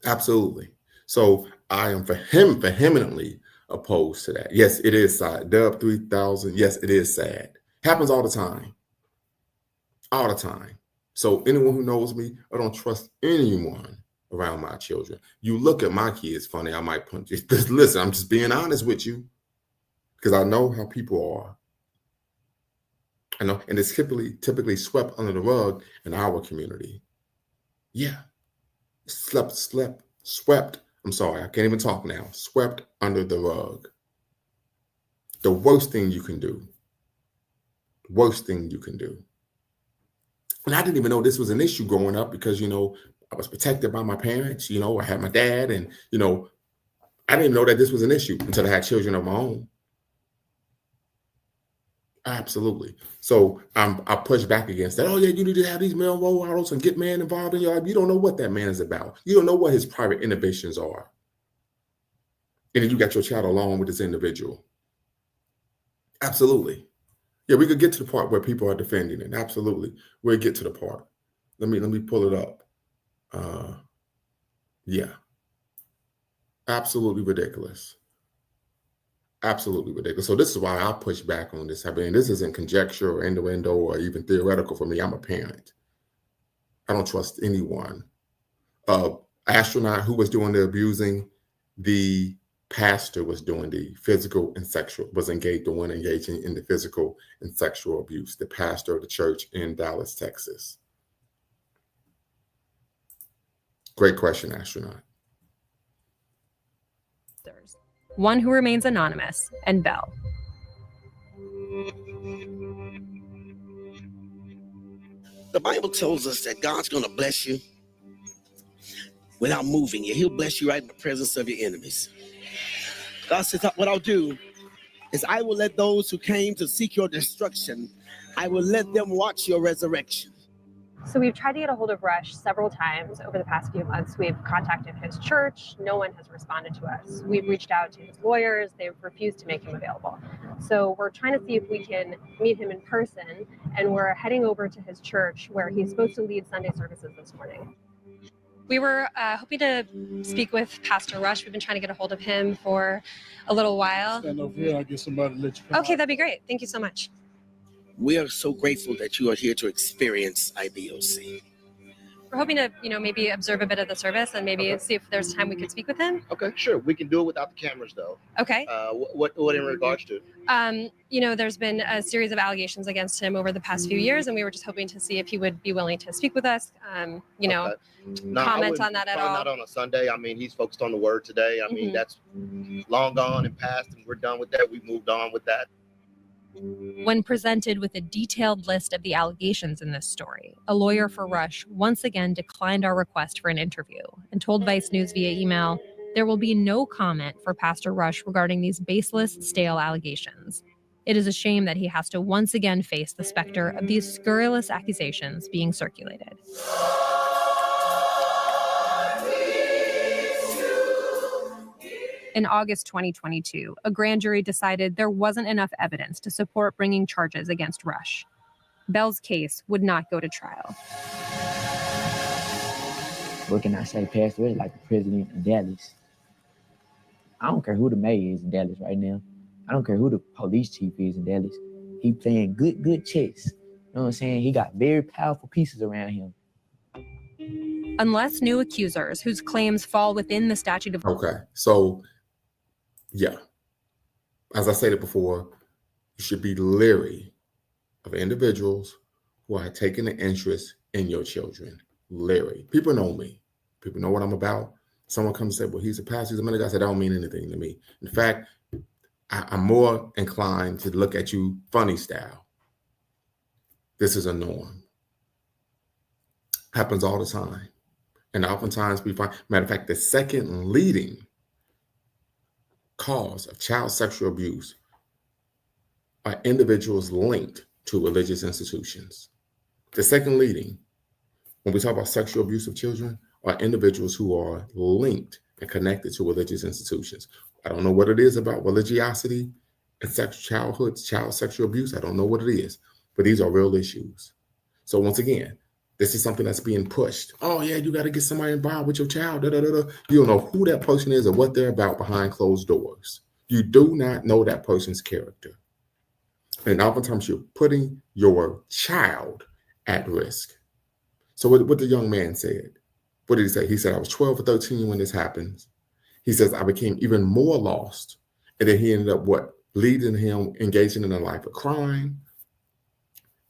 A: absolutely. So I am vehemently opposed to that. Yes, it is sad. Dub 3000. Yes, it is sad. Happens all the time. All the time. So anyone who knows me, I don't trust anyone around my children. You look at my kids funny, I might punch you. Listen, I'm just being honest with you because I know how people are. I know, and it's typically swept under the rug in our community. Yeah, swept. I'm sorry, I can't even talk now. Swept under the rug. The worst thing you can do. Worst thing you can do. And I didn't even know this was an issue growing up because, I was protected by my parents. I had my dad and, I didn't even know that this was an issue until I had children of my own. Absolutely. So I push back against that. Oh, yeah, you need to have these male role models and get man involved in your life. You don't know what that man is about. You don't know what his private inhibitions are. And then you got your child along with this individual. Absolutely. Yeah, we could get to the part where people are defending it. Absolutely. We'll get to the part. Let me pull it up. Yeah. Absolutely ridiculous. Absolutely ridiculous. So this is why I push back on this. I mean, this isn't conjecture or innuendo or even theoretical for me. I'm a parent. I don't trust anyone. Astronaut who was doing the abusing, the pastor was doing the physical and sexual, was engaging in the physical and sexual abuse, the pastor of the church in Dallas, Texas. Great question, astronaut.
I: One who remains anonymous, and Belle.
G: The Bible tells us that God's going to bless you without moving you. He'll bless you right in the presence of your enemies. God says, what I'll do is I will let those who came to seek your destruction, I will let them watch your resurrection.
I: So we've tried to get a hold of Rush several times over the past few months. We've contacted his church. No one has responded to us. We've reached out to his lawyers. They've refused to make him available. So we're trying to see if we can meet him in person, and we're heading over to his church where he's supposed to lead Sunday services this morning. We were hoping to speak with Pastor Rush. We've been trying to get a hold of him for a little while.
J: Stand over here, I'll get somebody to let you come
I: Okay,
J: out.
I: that'd be great. Thank you so much.
G: We are so grateful that you are here to experience IBOC.
I: We're hoping to, maybe observe a bit of the service and maybe see if there's time we could speak with him.
K: Okay, sure. We can do it without the cameras, though.
I: Okay.
K: What in regards to?
I: There's been a series of allegations against him over the past few years, and we were just hoping to see if he would be willing to speak with us.
K: Okay.
I: Comment on that at all.
K: Not on a Sunday. I mean, he's focused on the word today. I mean, that's long gone and past, and we're done with that. We moved on with that.
I: When presented with a detailed list of the allegations in this story, a lawyer for Rush once again declined our request for an interview and told Vice News via email there will be no comment for Pastor Rush regarding these baseless, stale allegations. It is a shame that he has to once again face the specter of these scurrilous accusations being circulated. In August 2022, a grand jury decided there wasn't enough evidence to support bringing charges against Rush. Belle's case would not go to trial.
L: What can I say? Pastor is like the president of Dallas. I don't care who the mayor is in Dallas right now. I don't care who the police chief is in Dallas. He playing good chess. You know what I'm saying? He got very powerful pieces around him.
I: Unless new accusers whose claims fall within the statute of...
A: Okay, so... yeah, as I stated before, you should be leery of individuals who are taking an interest in your children. Leery. People know me. People know what I'm about. Someone comes and say, well, he's a pastor, he's a minister. I said, that don't mean anything to me. In fact, I'm more inclined to look at you funny style. This is a norm. Happens all the time. And oftentimes we find, matter of fact, the second leading cause of child sexual abuse are individuals linked to religious institutions. The second leading, when we talk about sexual abuse of children, are individuals who are linked and connected to religious institutions. I don't know what it is about religiosity and child sexual abuse. I don't know what it is, but these are real issues. So once again, this is something that's being pushed. Oh yeah, you got to get somebody involved with your child. Da, da, da, da. You don't know who that person is or what they're about behind closed doors. You do not know that person's character. And oftentimes you're putting your child at risk. So what the young man said, what did he say? He said, I was 12 or 13 when this happened. He says, I became even more lost. And then he ended up leading him engaging in a life of crime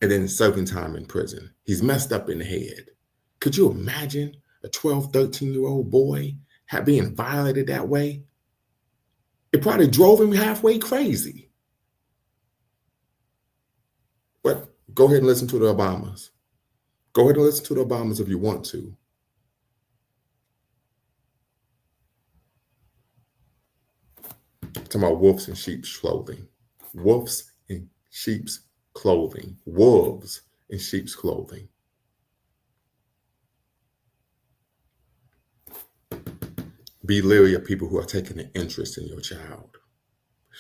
A: and then serving time in prison. He's messed up in the head. Could you imagine a 12, 13-year-old boy being violated that way? It probably drove him halfway crazy. But go ahead and listen to the Obamas. Go ahead and listen to the Obamas if you want to. Talking about wolves in sheep's clothing. Wolves in sheep's clothing. Wolves in sheep's clothing. Be leery of people who are taking an interest in your child.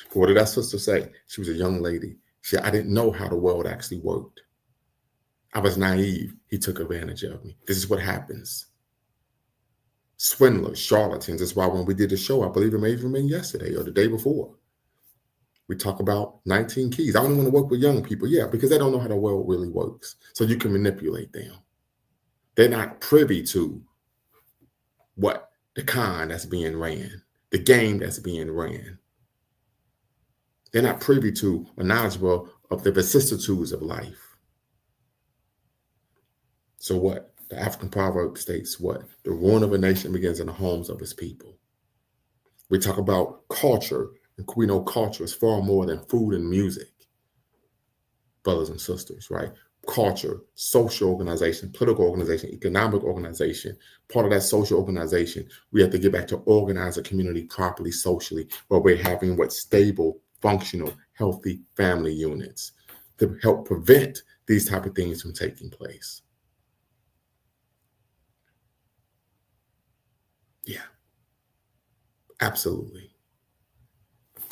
A: But what did that sister say? She was a young lady. She said, I didn't know how the world actually worked. I was naive. He took advantage of me. This is what happens. Swindlers, charlatans. That's why when we did the show, I believe it may have even been yesterday or the day before, we talk about 19 keys. I only want to work with young people. Yeah, because they don't know how the world really works. So you can manipulate them. They're not privy to what the con that's being ran, the game that's being ran. They're not privy to or knowledgeable of the vicissitudes of life. So what? The African proverb states what? The ruin of a nation begins in the homes of its people. We talk about culture, and we know culture is far more than food and music, brothers and sisters, right? Culture, social organization, political organization, economic organization. Part of that social organization, we have to get back to organize a community properly socially, where we're having stable, functional, healthy family units to help prevent these type of things from taking place. Yeah, absolutely.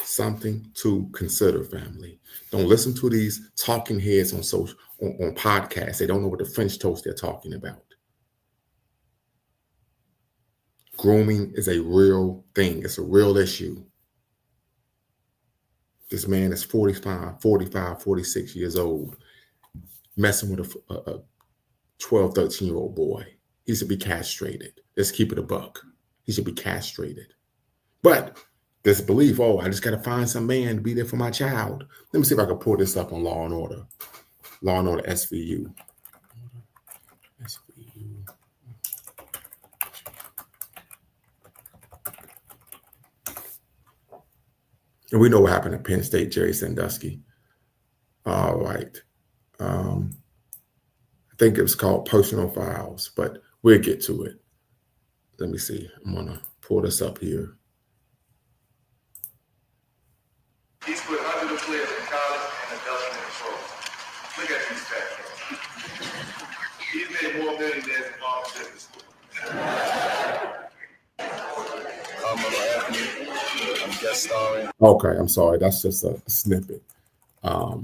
A: Something to consider, family. Don't listen to these talking heads on podcasts. They don't know what the French toast they're talking about. Grooming is a real thing. It's a real issue. This man is 45, 46 years old, messing with a 12, 13-year-old boy. He should be castrated. Let's keep it a buck. He should be castrated. But this belief, oh, I just got to find some man to be there for my child. Let me see if I can pull this up on Law and Order. Law and Order SVU. SVU. And we know what happened at Penn State, Jerry Sandusky. All right. I think it was called Personal Files, but we'll get to it. Let me see. I'm going to pull this up here.
M: He's put hundreds of players in college and adult in control. Look at these stats. He's made more millionaires than all business school. I'm just starring.
A: Okay, I'm sorry. That's just a snippet. So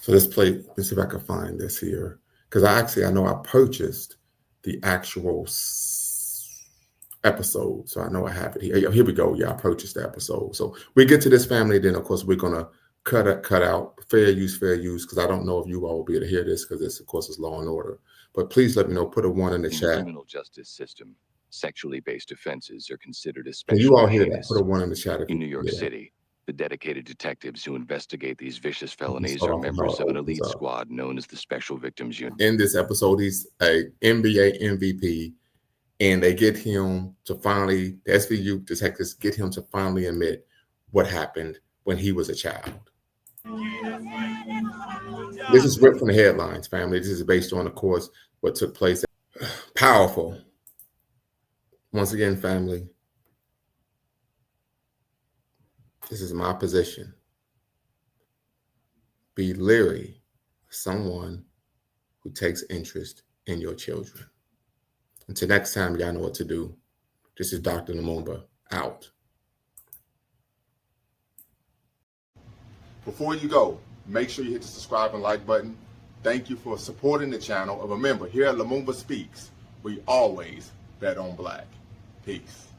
A: let's see if I can find this here. Because I know I purchased the actual episode. So I know I have it here. Here we go. Yeah, I purchased the episode. So we get to this family. Then, of course, we're going to cut out fair use, because I don't know if you all will be able to hear this because this, of course, is Law and Order. But please let me know. Put a 1 in the chat.
N: In the criminal justice system, sexually based offenses are considered
A: Can
N: especially
A: you all hear
N: heinous.
A: that? Put a 1 in the chat.
N: In New York City, the dedicated detectives who investigate these vicious felonies are members of an elite squad known as the Special Victims Unit.
A: In this episode, he's a NBA MVP, and they get him to finally, the SVU detectives get him to finally admit what happened when he was a child. This is ripped from the headlines, family. This is based on, of course, what took place. Powerful. Once again, family, this is my position. Be leery of someone who takes interest in your children. Until next time, y'all know what to do. This is Dr. Lumumba, out. Before you go, make sure you hit the subscribe and like button. Thank you for supporting the channel. And remember, here at Lumumba Speaks, we always bet on Black. Peace.